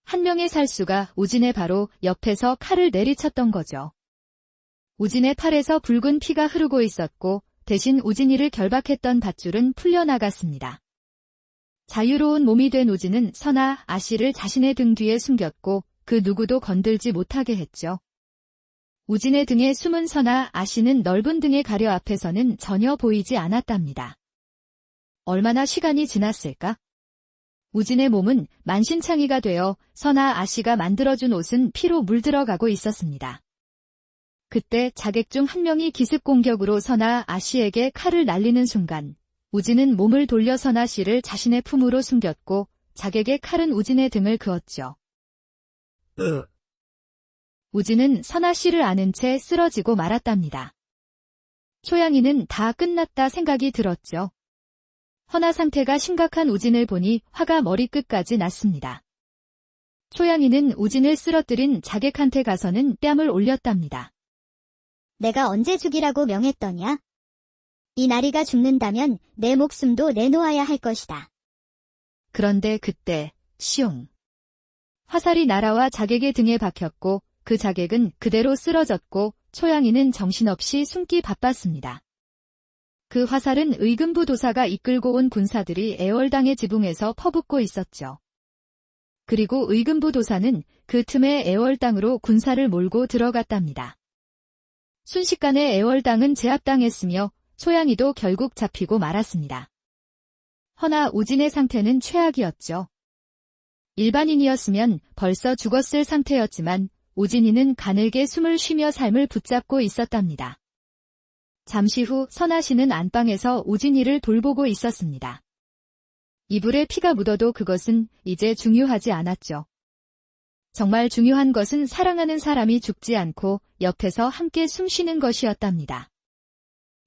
한 명의 살수가 우진의 바로 옆에서 칼을 내리쳤던 거죠. 우진의 팔에서 붉은 피가 흐르고 있었고 대신 우진이를 결박했던 밧줄은 풀려나갔습니다. 자유로운 몸이 된 우진은 선아 아씨를 자신의 등 뒤에 숨겼고 그 누구도 건들지 못하게 했죠. 우진의 등에 숨은 선아 아씨는 넓은 등에 가려 앞에서는 전혀 보이지 않았답니다. 얼마나 시간이 지났을까? 우진의 몸은 만신창이가 되어 선아 아씨가 만들어준 옷은 피로 물들어가고 있었습니다. 그때 자객 중 한 명이 기습 공격으로 선아 아씨에게 칼을 날리는 순간 우진은 몸을 돌려 선아 씨를 자신의 품으로 숨겼고 자객의 칼은 우진의 등을 그었죠. 우진은 선아 씨를 안은 채 쓰러지고 말았답니다. 초양이는 다 끝났다 생각이 들었죠. 허나 상태가 심각한 우진을 보니 화가 머리끝까지 났습니다. 초양이는 우진을 쓰러뜨린 자객한테 가서는 뺨을 올렸답니다. 내가 언제 죽이라고 명했더냐? 이 나리가 죽는다면 내 목숨도 내놓아야 할 것이다. 그런데 그때 시옹. 화살이 날아와 자객의 등에 박혔고 그 자객은 그대로 쓰러졌고 초양이는 정신없이 숨기 바빴습니다. 그 화살은 의금부 도사가 이끌고 온 군사들이 애월당의 지붕에서 퍼붓고 있었죠. 그리고 의금부 도사는 그 틈에 애월당으로 군사를 몰고 들어갔답니다. 순식간에 애월당은 제압당했으며 초양이도 결국 잡히고 말았습니다. 허나 우진의 상태는 최악이었죠. 일반인이었으면 벌써 죽었을 상태였지만 우진이는 가늘게 숨을 쉬며 삶을 붙잡고 있었답니다. 잠시 후 선아 씨는 안방에서 우진이를 돌보고 있었습니다. 이불에 피가 묻어도 그것은 이제 중요하지 않았죠. 정말 중요한 것은 사랑하는 사람이 죽지 않고 옆에서 함께 숨쉬는 것이었답니다.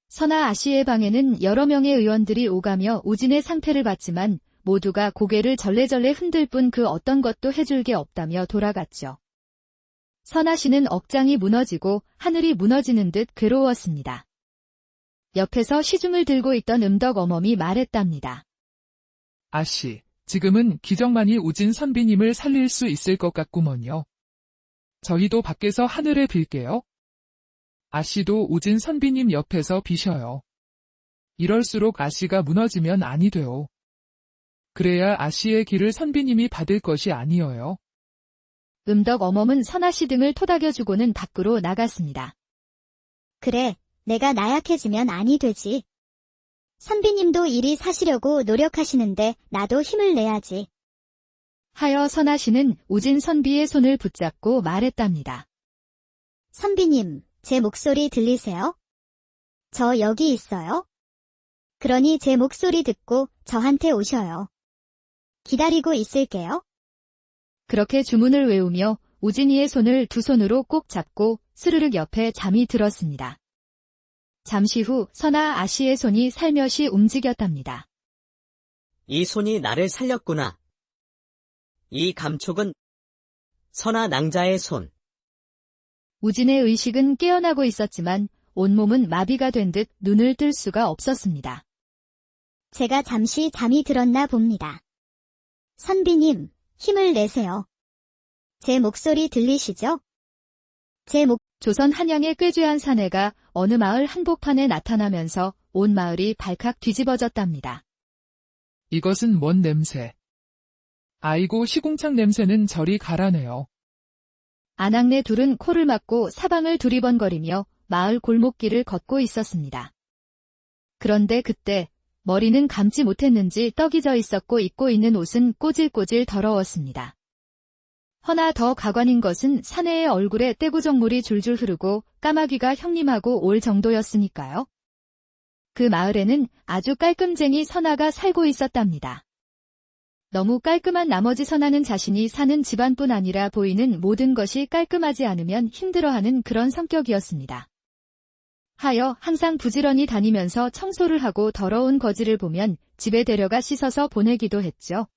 선아 아씨의 방에는 여러 명의 의원들이 오가며 우진의 상태를 봤지만 모두가 고개를 절레절레 흔들 뿐 그 어떤 것도 해줄 게 없다며 돌아갔죠. 선아 씨는 억장이 무너지고 하늘이 무너지는 듯 괴로웠습니다. 옆에서 시중을 들고 있던 음덕 어멈이 말했답니다. 아씨, 지금은 기적만이 우진 선비님을 살릴 수 있을 것 같구먼요. 저희도 밖에서 하늘을 빌게요. 아씨도 우진 선비님 옆에서 비셔요. 이럴수록 아씨가 무너지면 아니 돼요. 그래야 아씨의 길을 선비님이 받을 것이 아니어요. 음덕 어멈은 선아씨 등을 토닥여주고는 밖으로 나갔습니다. 그래, 내가 나약해지면 아니 되지. 선비님도 일이 사시려고 노력하시는데 나도 힘을 내야지. 하여 선아씨는 우진 선비의 손을 붙잡고 말했답니다. 선비님, 제 목소리 들리세요? 저 여기 있어요. 그러니 제 목소리 듣고 저한테 오셔요. 기다리고 있을게요. 그렇게 주문을 외우며 우진이의 손을 두 손으로 꼭 잡고 스르륵 옆에 잠이 들었습니다. 잠시 후 선아 아씨의 손이 살며시 움직였답니다. 이 손이 나를 살렸구나. 이 감촉은 선아 낭자의 손. 우진의 의식은 깨어나고 있었지만 온몸은 마비가 된 듯 눈을 뜰 수가 없었습니다. 제가 잠시 잠이 들었나 봅니다. 선비님, 힘을 내세요. 제 목소리 들리시죠? 조선 한양의 꾀죄한 사내가 어느 마을 한복판에 나타나면서 온 마을이 발칵 뒤집어졌답니다. 이것은 뭔 냄새. 아이고 시궁창 냄새는 저리 가라네요. 아낙네 둘은 코를 막고 사방을 두리번거리며 마을 골목길을 걷고 있었습니다. 그런데 그때 머리는 감지 못했는지 떡이 져 있었고 입고 있는 옷은 꼬질꼬질 더러웠습니다. 허나 더 가관인 것은 사내의 얼굴에 떼구정물이 줄줄 흐르고 까마귀가 형님하고 올 정도였으니까요. 그 마을에는 아주 깔끔쟁이 선아가 살고 있었답니다. 너무 깔끔한 나머지 선아는 자신이 사는 집안뿐 아니라 보이는 모든 것이 깔끔하지 않으면 힘들어하는 그런 성격이었습니다. 하여 항상 부지런히 다니면서 청소를 하고 더러운 거지를 보면 집에 데려가 씻어서 보내기도 했죠.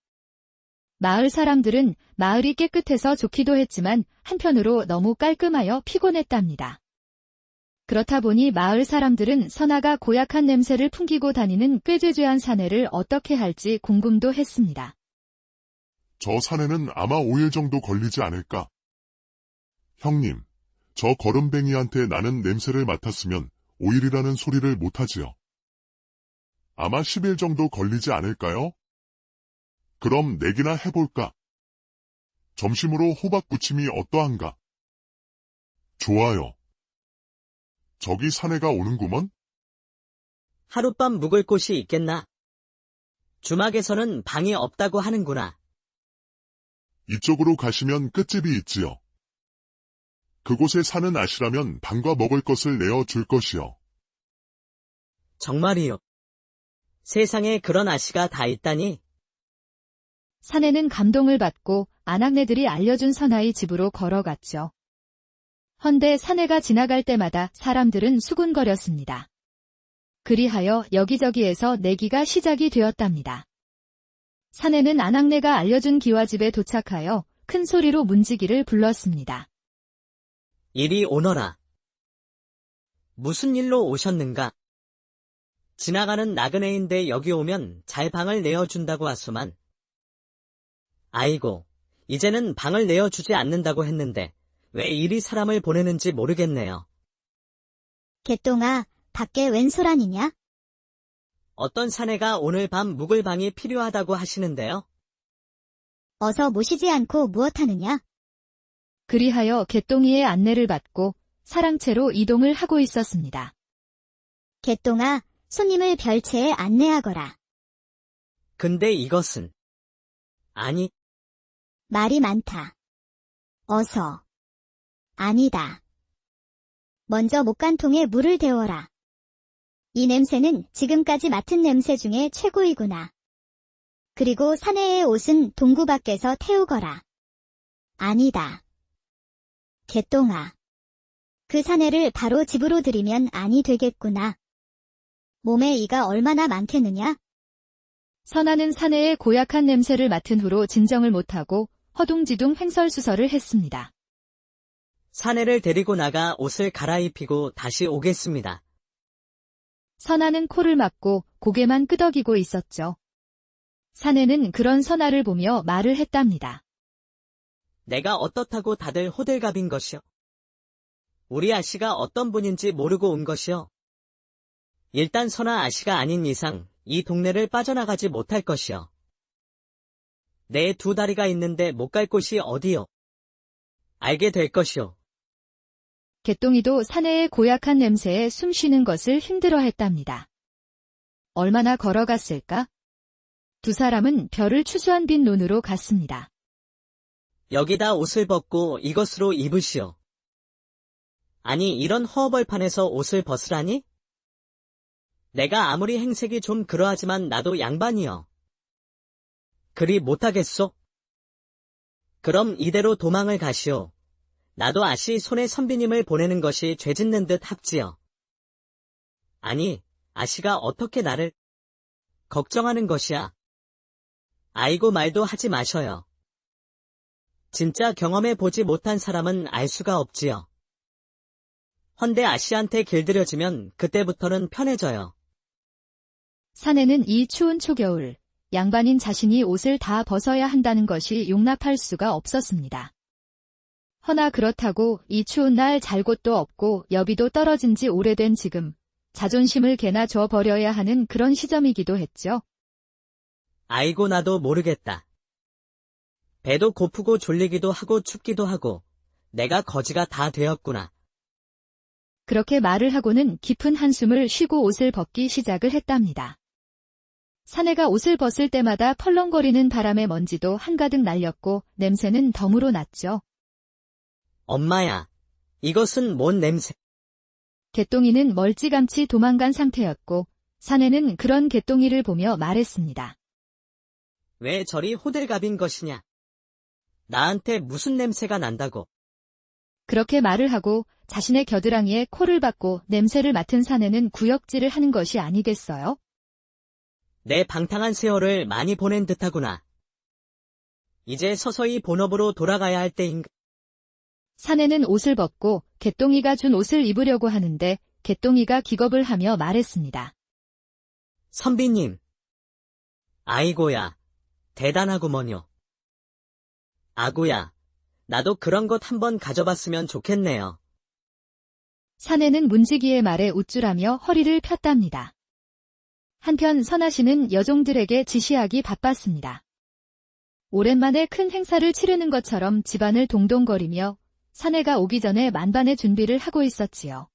마을 사람들은 마을이 깨끗해서 좋기도 했지만 한편으로 너무 깔끔하여 피곤했답니다. 그렇다 보니 마을 사람들은 선아가 고약한 냄새를 풍기고 다니는 꾀죄죄한 사내를 어떻게 할지 궁금도 했습니다. 저 사내는 아마 5일 정도 걸리지 않을까? 형님, 저 거름뱅이한테 나는 냄새를 맡았으면 5일이라는 소리를 못하지요. 아마 10일 정도 걸리지 않을까요? 그럼 내기나 해볼까? 점심으로 호박 부침이 어떠한가? 좋아요. 저기 사내가 오는구먼? 하룻밤 묵을 곳이 있겠나? 주막에서는 방이 없다고 하는구나. 이쪽으로 가시면 끝집이 있지요. 그곳에 사는 아씨라면 방과 먹을 것을 내어줄 것이요. 정말이요. 세상에 그런 아씨가 다 있다니. 사내는 감동을 받고 아낙네들이 알려준 선아의 집으로 걸어갔죠. 헌데 사내가 지나갈 때마다 사람들은 수군거렸습니다. 그리하여 여기저기에서 내기가 시작이 되었답니다. 사내는 아낙네가 알려준 기와집에 도착하여 큰 소리로 문지기를 불렀습니다. 이리 오너라. 무슨 일로 오셨는가? 지나가는 나그네인데 여기 오면 잘 방을 내어준다고 하소만. 아이고, 이제는 방을 내어주지 않는다고 했는데 왜 이리 사람을 보내는지 모르겠네요. 개똥아, 밖에 웬 소란이냐? 어떤 사내가 오늘 밤 묵을 방이 필요하다고 하시는데요. 어서 모시지 않고 무엇하느냐? 그리하여 개똥이의 안내를 받고 사랑채로 이동을 하고 있었습니다. 개똥아, 손님을 별채에 안내하거라. 근데 이것은... 아니, 말이 많다. 어서. 아니다. 먼저 목간통에 물을 데워라. 이 냄새는 지금까지 맡은 냄새 중에 최고이구나. 그리고 사내의 옷은 동구 밖에서 태우거라. 아니다. 개똥아. 그 사내를 바로 집으로 들이면 아니 되겠구나. 몸에 이가 얼마나 많겠느냐? 선아는 사내의 고약한 냄새를 맡은 후로 진정을 못하고 허둥지둥 횡설수설을 했습니다. 사내를 데리고 나가 옷을 갈아입히고 다시 오겠습니다. 선아는 코를 막고 고개만 끄덕이고 있었죠. 사내는 그런 선아를 보며 말을 했답니다. 내가 어떻다고 다들 호들갑인 것이요. 우리 아씨가 어떤 분인지 모르고 온 것이요. 일단 선아 아씨가 아닌 이상 이 동네를 빠져나가지 못할 것이요. 내 두 다리가 있는데 못 갈 곳이 어디요? 알게 될 것이요. 개똥이도 사내의 고약한 냄새에 숨 쉬는 것을 힘들어했답니다. 얼마나 걸어갔을까? 두 사람은 별을 추수한 빈 눈으로 갔습니다. 여기다 옷을 벗고 이것으로 입으시오. 아니 이런 허벌판에서 옷을 벗으라니? 내가 아무리 행색이 좀 그러하지만 나도 양반이여. 그리 못하겠소? 그럼 이대로 도망을 가시오. 나도 아씨 손에 선비님을 보내는 것이 죄짓는 듯 합지요. 아니, 아씨가 어떻게 나를 걱정하는 것이야. 아이고 말도 하지 마셔요. 진짜 경험해 보지 못한 사람은 알 수가 없지요. 헌데 아씨한테 길들여지면 그때부터는 편해져요. 사내는 이 추운 초겨울, 양반인 자신이 옷을 다 벗어야 한다는 것이 용납할 수가 없었습니다. 허나 그렇다고 이 추운 날 잘 곳도 없고 여비도 떨어진 지 오래된 지금 자존심을 개나 줘버려야 하는 그런 시점이기도 했죠. 아이고 나도 모르겠다. 배도 고프고 졸리기도 하고 춥기도 하고 내가 거지가 다 되었구나. 그렇게 말을 하고는 깊은 한숨을 쉬고 옷을 벗기 시작을 했답니다. 사내가 옷을 벗을 때마다 펄렁거리는 바람의 먼지도 한가득 날렸고 냄새는 덤으로 났죠. 엄마야, 이것은 뭔 냄새? 개똥이는 멀찌감치 도망간 상태였고 사내는 그런 개똥이를 보며 말했습니다. 왜 저리 호들갑인 것이냐? 나한테 무슨 냄새가 난다고? 그렇게 말을 하고 자신의 겨드랑이에 코를 박고 냄새를 맡은 사내는 구역질을 하는 것이 아니겠어요? 내 방탕한 세월을 많이 보낸 듯하구나. 이제 서서히 본업으로 돌아가야 할 때인가? 사내는 옷을 벗고 개똥이가 준 옷을 입으려고 하는데 개똥이가 기겁을 하며 말했습니다. 선비님. 아이고야, 대단하구먼요. 아구야, 나도 그런 것 한번 가져봤으면 좋겠네요. 사내는 문지기의 말에 우쭐하며 허리를 폈답니다. 한편 선아 씨는 여종들에게 지시하기 바빴습니다. 오랜만에 큰 행사를 치르는 것처럼 집안을 동동거리며 사내가 오기 전에 만반의 준비를 하고 있었지요.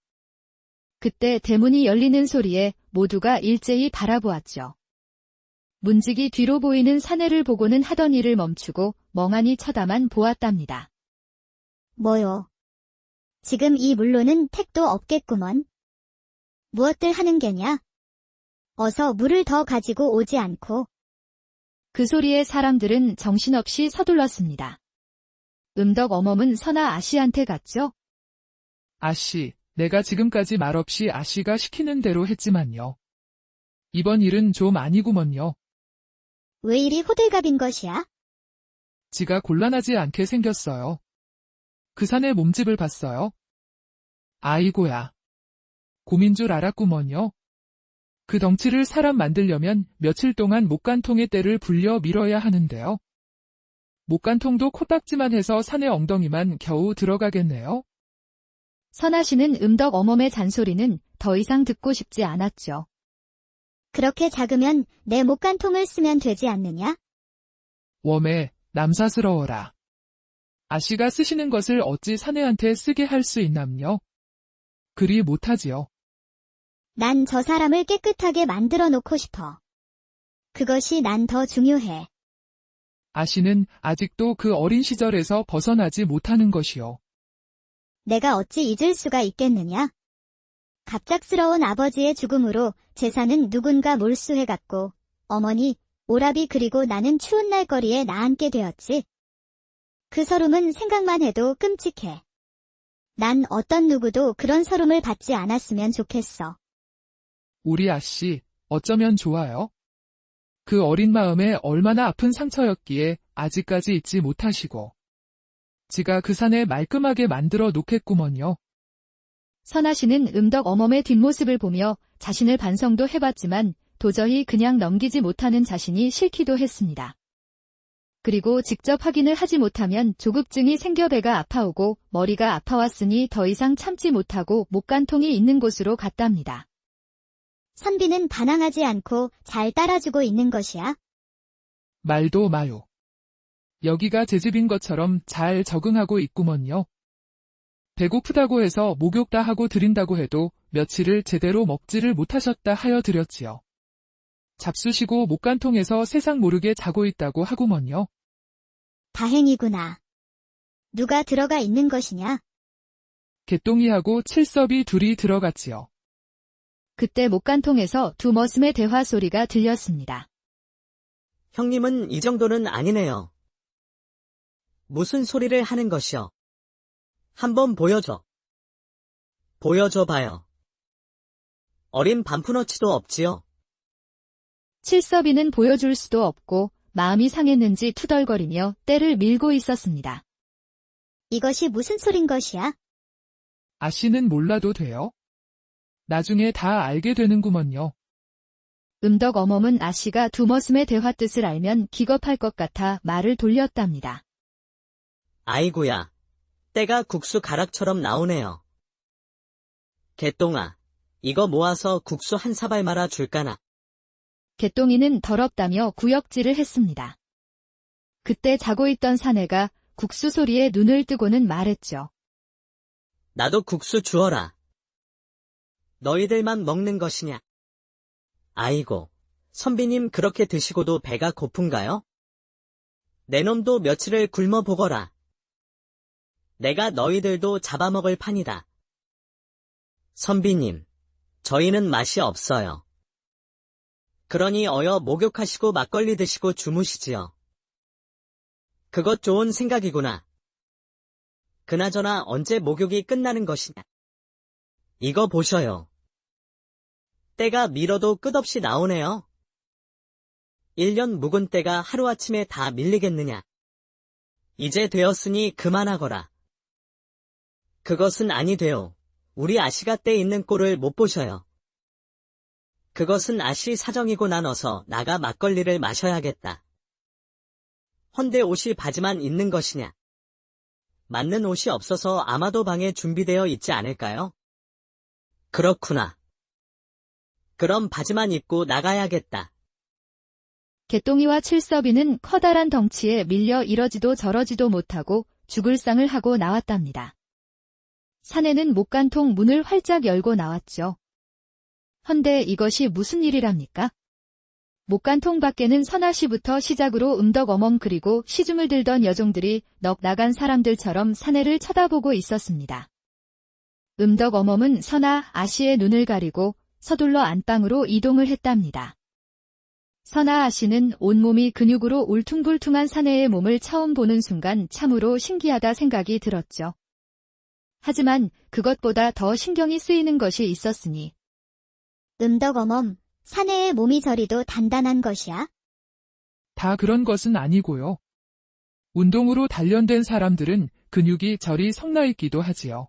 그때 대문이 열리는 소리에 모두가 일제히 바라보았죠. 문지기 뒤로 보이는 사내를 보고는 하던 일을 멈추고 멍하니 쳐다만 보았답니다. 뭐요? 지금 이 물로는 택도 없겠구먼. 무엇들 하는 게냐? 어서 물을 더 가지고 오지 않고. 그 소리에 사람들은 정신없이 서둘렀습니다. 음덕 어멈은 선아 아씨한테 갔죠. 아씨, 내가 지금까지 말없이 아씨가 시키는 대로 했지만요. 이번 일은 좀 아니구먼요. 왜 이리 호들갑인 것이야? 지가 곤란하지 않게 생겼어요. 그 산의 몸집을 봤어요. 아이고야. 곰인 줄 알았구먼요. 그 덩치를 사람 만들려면 며칠 동안 목간통의 때를 불려 밀어야 하는데요. 목간통도 코딱지만 해서 산의 엉덩이만 겨우 들어가겠네요. 선아 씨는 음덕 어멈의 잔소리는 더 이상 듣고 싶지 않았죠. 그렇게 작으면 내 목간통을 쓰면 되지 않느냐? 웜에 남사스러워라. 아씨가 쓰시는 것을 어찌 사내한테 쓰게 할 수 있남요? 그리 못하지요. 난 저 사람을 깨끗하게 만들어 놓고 싶어. 그것이 난 더 중요해. 아씨는 아직도 그 어린 시절에서 벗어나지 못하는 것이요. 내가 어찌 잊을 수가 있겠느냐? 갑작스러운 아버지의 죽음으로 재산은 누군가 몰수해갔고 어머니, 오라비 그리고 나는 추운 날거리에 나앉게 되었지. 그 서름은 생각만 해도 끔찍해. 난 어떤 누구도 그런 서름을 받지 않았으면 좋겠어. 우리 아씨, 어쩌면 좋아요. 그 어린 마음에 얼마나 아픈 상처였기에 아직까지 잊지 못하시고. 지가 그 산에 말끔하게 만들어 놓겠구먼요. 선아 씨는 음덕 어멈의 뒷모습을 보며 자신을 반성도 해봤지만 도저히 그냥 넘기지 못하는 자신이 싫기도 했습니다. 그리고 직접 확인을 하지 못하면 조급증이 생겨 배가 아파오고 머리가 아파왔으니 더 이상 참지 못하고 목간통이 있는 곳으로 갔답니다. 선비는 반항하지 않고 잘 따라주고 있는 것이야. 말도 마요. 여기가 제 집인 것처럼 잘 적응하고 있구먼요. 배고프다고 해서 목욕 다 하고 드린다고 해도 며칠을 제대로 먹지를 못하셨다 하여 드렸지요. 잡수시고 목간통에서 세상 모르게 자고 있다고 하구먼요. 다행이구나. 누가 들어가 있는 것이냐? 개똥이하고 칠섭이 둘이 들어갔지요. 그때 목간통에서 두 머슴의 대화 소리가 들렸습니다. 형님은 이 정도는 아니네요. 무슨 소리를 하는 것이요? 한번 보여줘. 보여줘 봐요. 어린 반푼어치도 없지요. 칠섭이는 보여줄 수도 없고 마음이 상했는지 투덜거리며 떼를 밀고 있었습니다. 이것이 무슨 소린 것이야? 아씨는 몰라도 돼요? 나중에 다 알게 되는구먼요. 음덕 어멈은 아씨가 두 머슴의 대화 뜻을 알면 기겁할 것 같아 말을 돌렸답니다. 아이고야, 때가 국수 가락처럼 나오네요. 개똥아, 이거 모아서 국수 한 사발 말아 줄까나. 개똥이는 더럽다며 구역질을 했습니다. 그때 자고 있던 사내가 국수 소리에 눈을 뜨고는 말했죠. 나도 국수 주어라. 너희들만 먹는 것이냐? 아이고, 선비님 그렇게 드시고도 배가 고픈가요? 내 놈도 며칠을 굶어 보거라. 내가 너희들도 잡아먹을 판이다. 선비님, 저희는 맛이 없어요. 그러니 어여 목욕하시고 막걸리 드시고 주무시지요. 그것 좋은 생각이구나. 그나저나 언제 목욕이 끝나는 것이냐? 이거 보셔요. 때가 밀어도 끝없이 나오네요. 1년 묵은 때가 하루아침에 다 밀리겠느냐? 이제 되었으니 그만하거라. 그것은 아니 돼요. 우리 아씨가 때 있는 꼴을 못 보셔요. 그것은 아씨 사정이고 난 어서 나가 막걸리를 마셔야겠다. 헌데 옷이 바지만 있는 것이냐? 맞는 옷이 없어서 아마도 방에 준비되어 있지 않을까요? 그렇구나. 그럼 바지만 입고 나가야겠다. 개똥이와 칠섭이는 커다란 덩치에 밀려 이러지도 저러지도 못하고 죽을 상을 하고 나왔답니다. 사내는 목간통 문을 활짝 열고 나왔죠. 헌데 이것이 무슨 일이랍니까? 목간통 밖에는 선아씨부터 시작으로 음덕 어멈 그리고 시중을 들던 여종들이 넋 나간 사람들처럼 사내를 쳐다보고 있었습니다. 음덕 어멈은 선아 아씨의 눈을 가리고 서둘러 안방으로 이동을 했답니다. 선아 아씨는 온몸이 근육으로 울퉁불퉁한 사내의 몸을 처음 보는 순간 참으로 신기하다 생각이 들었죠. 하지만 그것보다 더 신경이 쓰이는 것이 있었으니 음덕 어멈, 사내의 몸이 저리도 단단한 것이야? 다 그런 것은 아니고요. 운동으로 단련된 사람들은 근육이 저리 성나 있기도 하지요.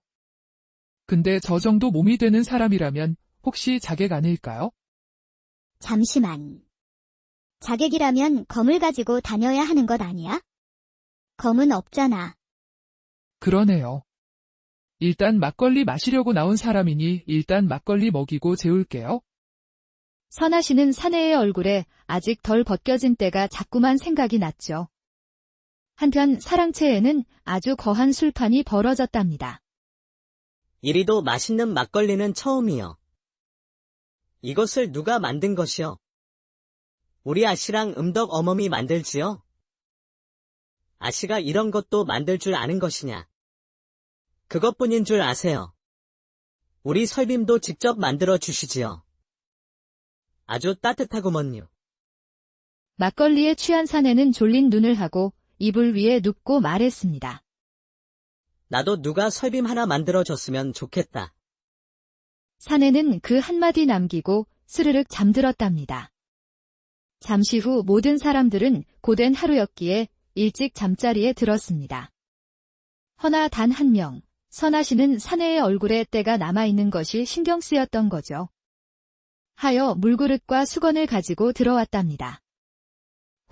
근데 저 정도 몸이 되는 사람이라면 혹시 자객 아닐까요? 잠시만. 자객이라면 검을 가지고 다녀야 하는 것 아니야? 검은 없잖아. 그러네요. 일단 막걸리 마시려고 나온 사람이니 일단 막걸리 먹이고 재울게요. 선아씨는 사내의 얼굴에 아직 덜 벗겨진 때가 자꾸만 생각이 났죠. 한편 사랑채에는 아주 거한 술판이 벌어졌답니다. 이리도 맛있는 막걸리는 처음이요. 이것을 누가 만든 것이요? 우리 아씨랑 음덕 어멈이 만들지요? 아씨가 이런 것도 만들 줄 아는 것이냐? 그것뿐인 줄 아세요. 우리 설빔도 직접 만들어 주시지요. 아주 따뜻하구먼요. 막걸리에 취한 사내는 졸린 눈을 하고 이불 위에 눕고 말했습니다. 나도 누가 설빔 하나 만들어줬으면 좋겠다. 사내는 그 한마디 남기고 스르륵 잠들었답니다. 잠시 후 모든 사람들은 고된 하루였기에 일찍 잠자리에 들었습니다. 허나 단 한 명, 선아씨는 사내의 얼굴에 때가 남아있는 것이 신경 쓰였던 거죠. 하여 물그릇과 수건을 가지고 들어왔답니다.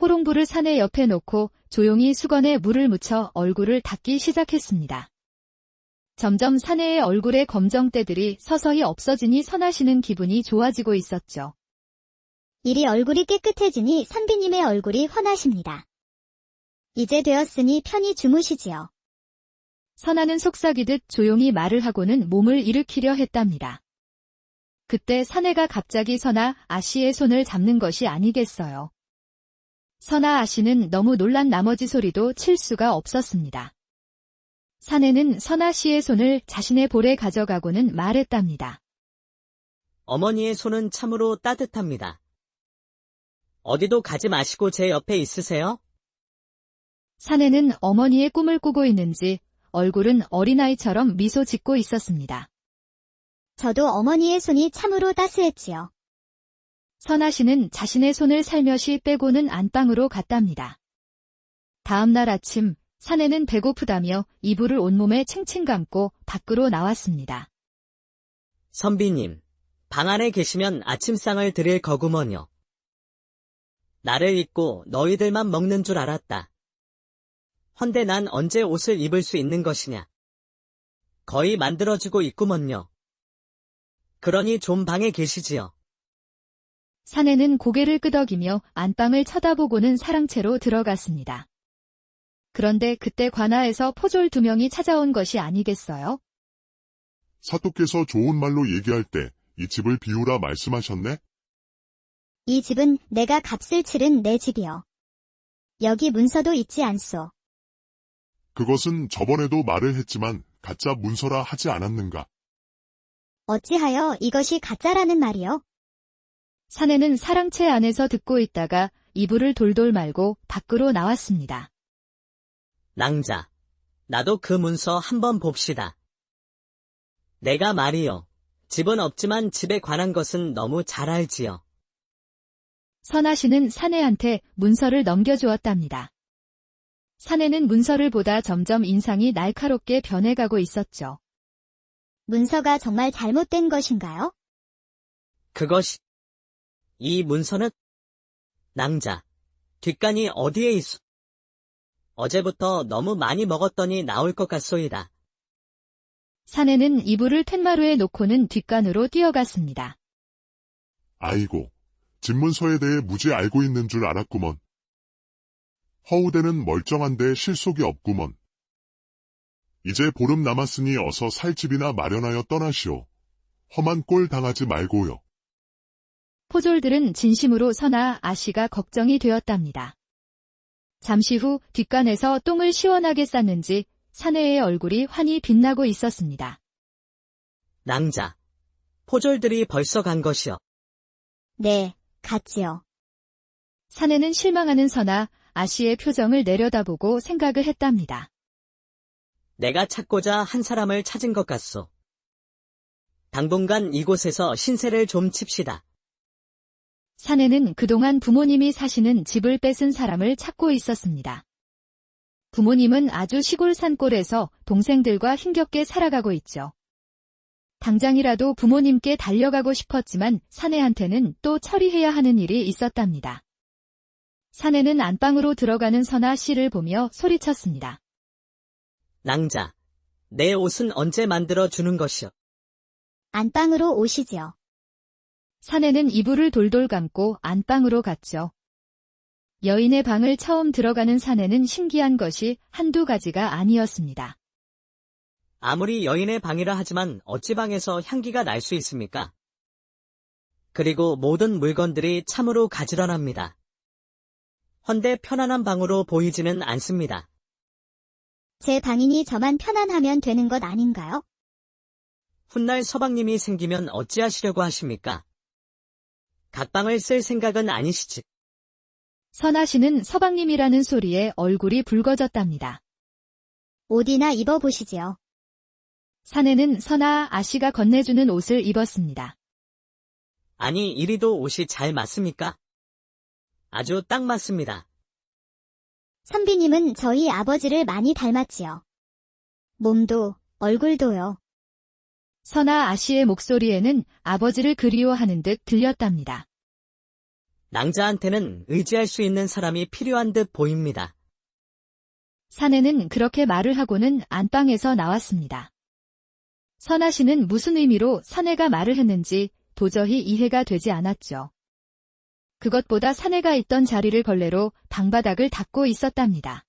호롱불을 사내 옆에 놓고 조용히 수건에 물을 묻혀 얼굴을 닦기 시작했습니다. 점점 사내의 얼굴에 검정때들이 서서히 없어지니 선아 씨는 기분이 좋아지고 있었죠. 이리 얼굴이 깨끗해지니 선비님의 얼굴이 환하십니다. 이제 되었으니 편히 주무시지요. 선아는 속삭이듯 조용히 말을 하고는 몸을 일으키려 했답니다. 그때 사내가 갑자기 선아 아씨의 손을 잡는 것이 아니겠어요. 선아 아씨는 너무 놀란 나머지 소리도 칠 수가 없었습니다. 사내는 선아 씨의 손을 자신의 볼에 가져가고는 말했답니다. 어머니의 손은 참으로 따뜻합니다. 어디도 가지 마시고 제 옆에 있으세요? 사내는 어머니의 꿈을 꾸고 있는지 얼굴은 어린아이처럼 미소 짓고 있었습니다. 저도 어머니의 손이 참으로 따스했지요. 선아 씨는 자신의 손을 살며시 빼고는 안방으로 갔답니다. 다음 날 아침, 사내는 배고프다며 이불을 온몸에 칭칭 감고 밖으로 나왔습니다. 선비님, 방 안에 계시면 아침상을 드릴 거구먼요. 나를 잊고 너희들만 먹는 줄 알았다. 헌데 난 언제 옷을 입을 수 있는 것이냐. 거의 만들어주고 있구먼요. 그러니 좀 방에 계시지요. 사내는 고개를 끄덕이며 안방을 쳐다보고는 사랑채로 들어갔습니다. 그런데 그때 관아에서 포졸 2명이 찾아온 것이 아니겠어요? 사또께서 좋은 말로 얘기할 때 이 집을 비우라 말씀하셨네? 이 집은 내가 값을 치른 내 집이요. 여기 문서도 있지 않소. 그것은 저번에도 말을 했지만 가짜 문서라 하지 않았는가? 어찌하여 이것이 가짜라는 말이요? 사내는 사랑채 안에서 듣고 있다가 이불을 돌돌 말고 밖으로 나왔습니다. 낭자, 나도 그 문서 한번 봅시다. 내가 말이요. 집은 없지만 집에 관한 것은 너무 잘 알지요. 선아 씨는 사내한테 문서를 넘겨주었답니다. 사내는 문서를 보다 점점 인상이 날카롭게 변해가고 있었죠. 문서가 정말 잘못된 것인가요? 이 문서는? 낭자, 뒷간이 어디에 있어? 어제부터 너무 많이 먹었더니 나올 것 같소이다. 사내는 이불을 텐마루에 놓고는 뒷간으로 뛰어갔습니다. 아이고, 집문서에 대해 무지 알고 있는 줄 알았구먼. 허우대는 멀쩡한데 실속이 없구먼. 이제 보름 남았으니 어서 살 집이나 마련하여 떠나시오. 험한 꼴 당하지 말고요. 포졸들은 진심으로 선아 아씨가 걱정이 되었답니다. 잠시 후 뒷간에서 똥을 시원하게 쌌는지 사내의 얼굴이 환히 빛나고 있었습니다. 낭자, 포졸들이 벌써 간 것이요. 네, 갔지요. 사내는 실망하는 선아 아씨의 표정을 내려다보고 생각을 했답니다. 내가 찾고자 한 사람을 찾은 것 같소. 당분간 이곳에서 신세를 좀 칩시다. 사내는 그동안 부모님이 사시는 집을 뺏은 사람을 찾고 있었습니다. 부모님은 아주 시골 산골에서 동생들과 힘겹게 살아가고 있죠. 당장이라도 부모님께 달려가고 싶었지만 사내한테는 또 처리해야 하는 일이 있었답니다. 사내는 안방으로 들어가는 선아 씨를 보며 소리쳤습니다. 낭자, 내 옷은 언제 만들어 주는 것이요? 안방으로 오시지요. 사내는 이불을 돌돌 감고 안방으로 갔죠. 여인의 방을 처음 들어가는 사내는 신기한 것이 한두 가지가 아니었습니다. 아무리 여인의 방이라 하지만 어찌 방에서 향기가 날 수 있습니까? 그리고 모든 물건들이 참으로 가지런합니다. 헌데 편안한 방으로 보이지는 않습니다. 제 방이니 저만 편안하면 되는 것 아닌가요? 훗날 서방님이 생기면 어찌하시려고 하십니까? 각방을 쓸 생각은 아니시지? 선아 씨는 서방님이라는 소리에 얼굴이 붉어졌답니다. 옷이나 입어보시지요. 사내는 선아 아씨가 건네주는 옷을 입었습니다. 아니, 이리도 옷이 잘 맞습니까? 아주 딱 맞습니다. 선비님은 저희 아버지를 많이 닮았지요. 몸도, 얼굴도요. 선아 아씨의 목소리에는 아버지를 그리워하는 듯 들렸답니다. 낭자한테는 의지할 수 있는 사람이 필요한 듯 보입니다. 사내는 그렇게 말을 하고는 안방에서 나왔습니다. 선아 씨는 무슨 의미로 사내가 말을 했는지 도저히 이해가 되지 않았죠. 그것보다 사내가 있던 자리를 걸레로 방바닥을 닦고 있었답니다.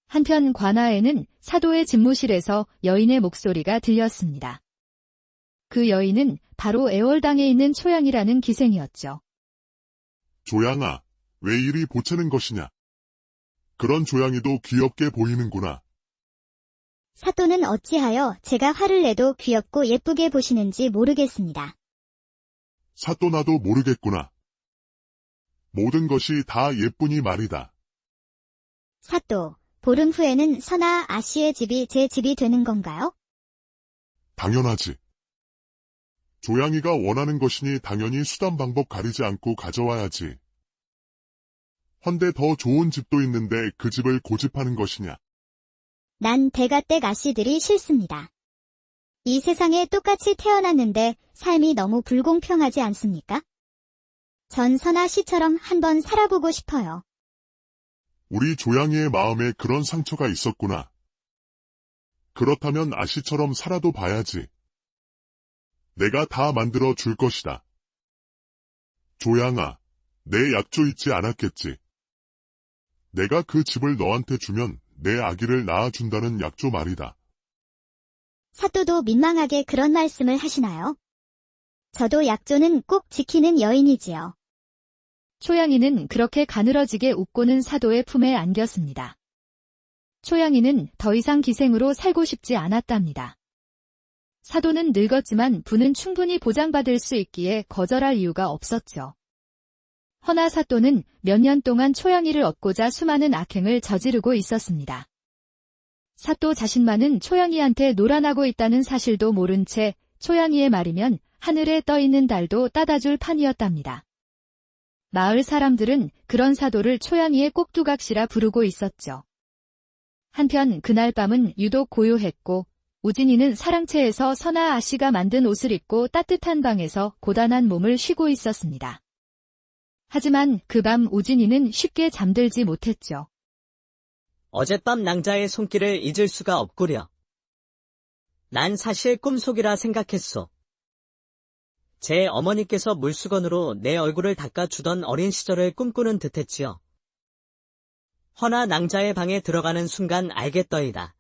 한편 관아에는 사도의 집무실에서 여인의 목소리가 들렸습니다. 그 여인은 바로 애월당에 있는 초양이라는 기생이었죠. 조양아, 왜 이리 보채는 것이냐? 그런 조양이도 귀엽게 보이는구나. 사또는 어찌하여 제가 화를 내도 귀엽고 예쁘게 보시는지 모르겠습니다. 사또 나도 모르겠구나. 모든 것이 다 예쁘니 말이다. 사또, 보름 후에는 선아 아씨의 집이 제 집이 되는 건가요? 당연하지. 조양이가 원하는 것이니 당연히 수단 방법 가리지 않고 가져와야지. 헌데 더 좋은 집도 있는데 그 집을 고집하는 것이냐? 난 대가댁 아씨들이 싫습니다. 이 세상에 똑같이 태어났는데 삶이 너무 불공평하지 않습니까? 전 선아 씨처럼 한번 살아보고 싶어요. 우리 조양이의 마음에 그런 상처가 있었구나. 그렇다면 아씨처럼 살아도 봐야지. 내가 다 만들어 줄 것이다. 조양아, 내 약조 잊지 않았겠지? 내가 그 집을 너한테 주면 내 아기를 낳아준다는 약조 말이다. 사또도 민망하게 그런 말씀을 하시나요? 저도 약조는 꼭 지키는 여인이지요. 초양이는 그렇게 가늘어지게 웃고는 사도의 품에 안겼습니다. 초양이는 더 이상 기생으로 살고 싶지 않았답니다. 사도는 늙었지만 부는 충분히 보장받을 수 있기에 거절할 이유가 없었죠. 허나 사또는 몇 년 동안 초양이를 얻고자 수많은 악행을 저지르고 있었습니다. 사또 자신만은 초양이한테 놀아나고 있다는 사실도 모른 채 초양이의 말이면 하늘에 떠있는 달도 따다줄 판이었답니다. 마을 사람들은 그런 사도를 초양이의 꼭두각시라 부르고 있었죠. 한편 그날 밤은 유독 고요했고 우진이는 사랑채에서 선아 아씨가 만든 옷을 입고 따뜻한 방에서 고단한 몸을 쉬고 있었습니다. 하지만 그 밤 우진이는 쉽게 잠들지 못했죠. 어젯밤 낭자의 손길을 잊을 수가 없구려. 난 사실 꿈속이라 생각했소. 제 어머니께서 물수건으로 내 얼굴을 닦아주던 어린 시절을 꿈꾸는 듯했지요. 허나 낭자의 방에 들어가는 순간 알겠더이다.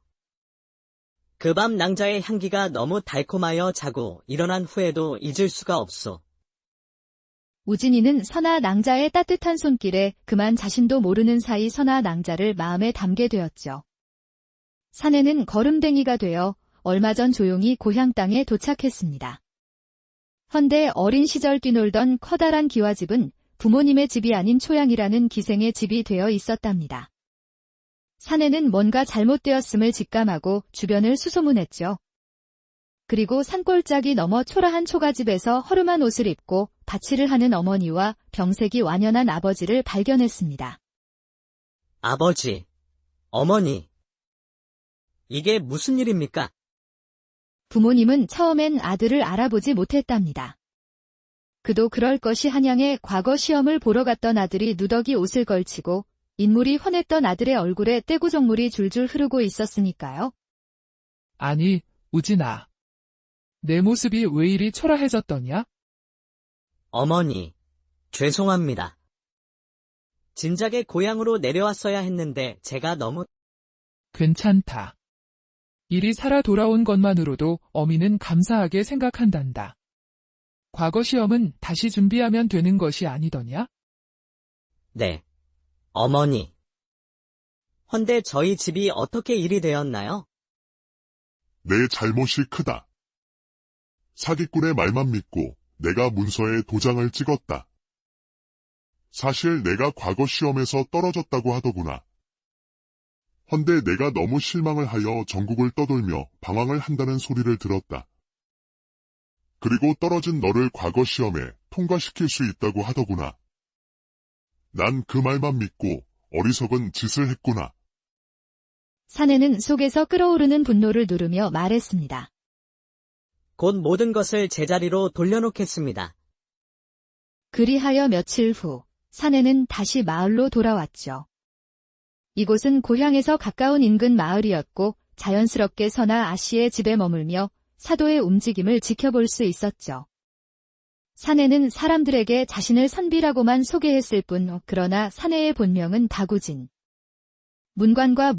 그 밤 낭자의 향기가 너무 달콤하여 자고 일어난 후에도 잊을 수가 없소. 우진이는 선아 낭자의 따뜻한 손길에 그만 자신도 모르는 사이 선아 낭자를 마음에 담게 되었죠. 사내는 걸음댕이가 되어 얼마 전 조용히 고향 땅에 도착했습니다. 헌데 어린 시절 뛰놀던 커다란 기와집은 부모님의 집이 아닌 초양이라는 기생의 집이 되어 있었답니다. 사내는 뭔가 잘못되었음을 직감하고 주변을 수소문했죠. 그리고 산골짜기 넘어 초라한 초가집에서 허름한 옷을 입고 바치를 하는 어머니와 병색이 완연한 아버지를 발견했습니다. 아버지, 어머니. 이게 무슨 일입니까? 부모님은 처음엔 아들을 알아보지 못했답니다. 그도 그럴 것이 한양에 과거 시험을 보러 갔던 아들이 누더기 옷을 걸치고 인물이 훤했던 아들의 얼굴에 떼구정물이 줄줄 흐르고 있었으니까요. 아니, 우진아. 내 모습이 왜 이리 초라해졌더냐? 어머니, 죄송합니다. 진작에 고향으로 내려왔어야 했는데 제가 너무... 괜찮다. 이리 살아 돌아온 것만으로도 어미는 감사하게 생각한단다. 과거 시험은 다시 준비하면 되는 것이 아니더냐? 네, 어머니. 헌데 저희 집이 어떻게 일이 되었나요? 내 잘못이 크다. 사기꾼의 말만 믿고 내가 문서에 도장을 찍었다. 사실 내가 과거 시험에서 떨어졌다고 하더구나. 헌데 내가 너무 실망을 하여 전국을 떠돌며 방황을 한다는 소리를 들었다. 그리고 떨어진 너를 과거 시험에 통과시킬 수 있다고 하더구나. 난 그 말만 믿고 어리석은 짓을 했구나. 사내는 속에서 끓어오르는 분노를 누르며 말했습니다. 곧 모든 것을 제자리로 돌려놓겠습니다. 그리하여 며칠 후 사내는 다시 마을로 돌아왔죠. 이곳은 고향에서 가까운 인근 마을이었고 자연스럽게 선아 아씨의 집에 머물며 사도의 움직임을 지켜볼 수 있었죠. 사내는 사람들에게 자신을 선비라고만 소개했을 뿐 그러나 사내의 본명은 다구진. 문관과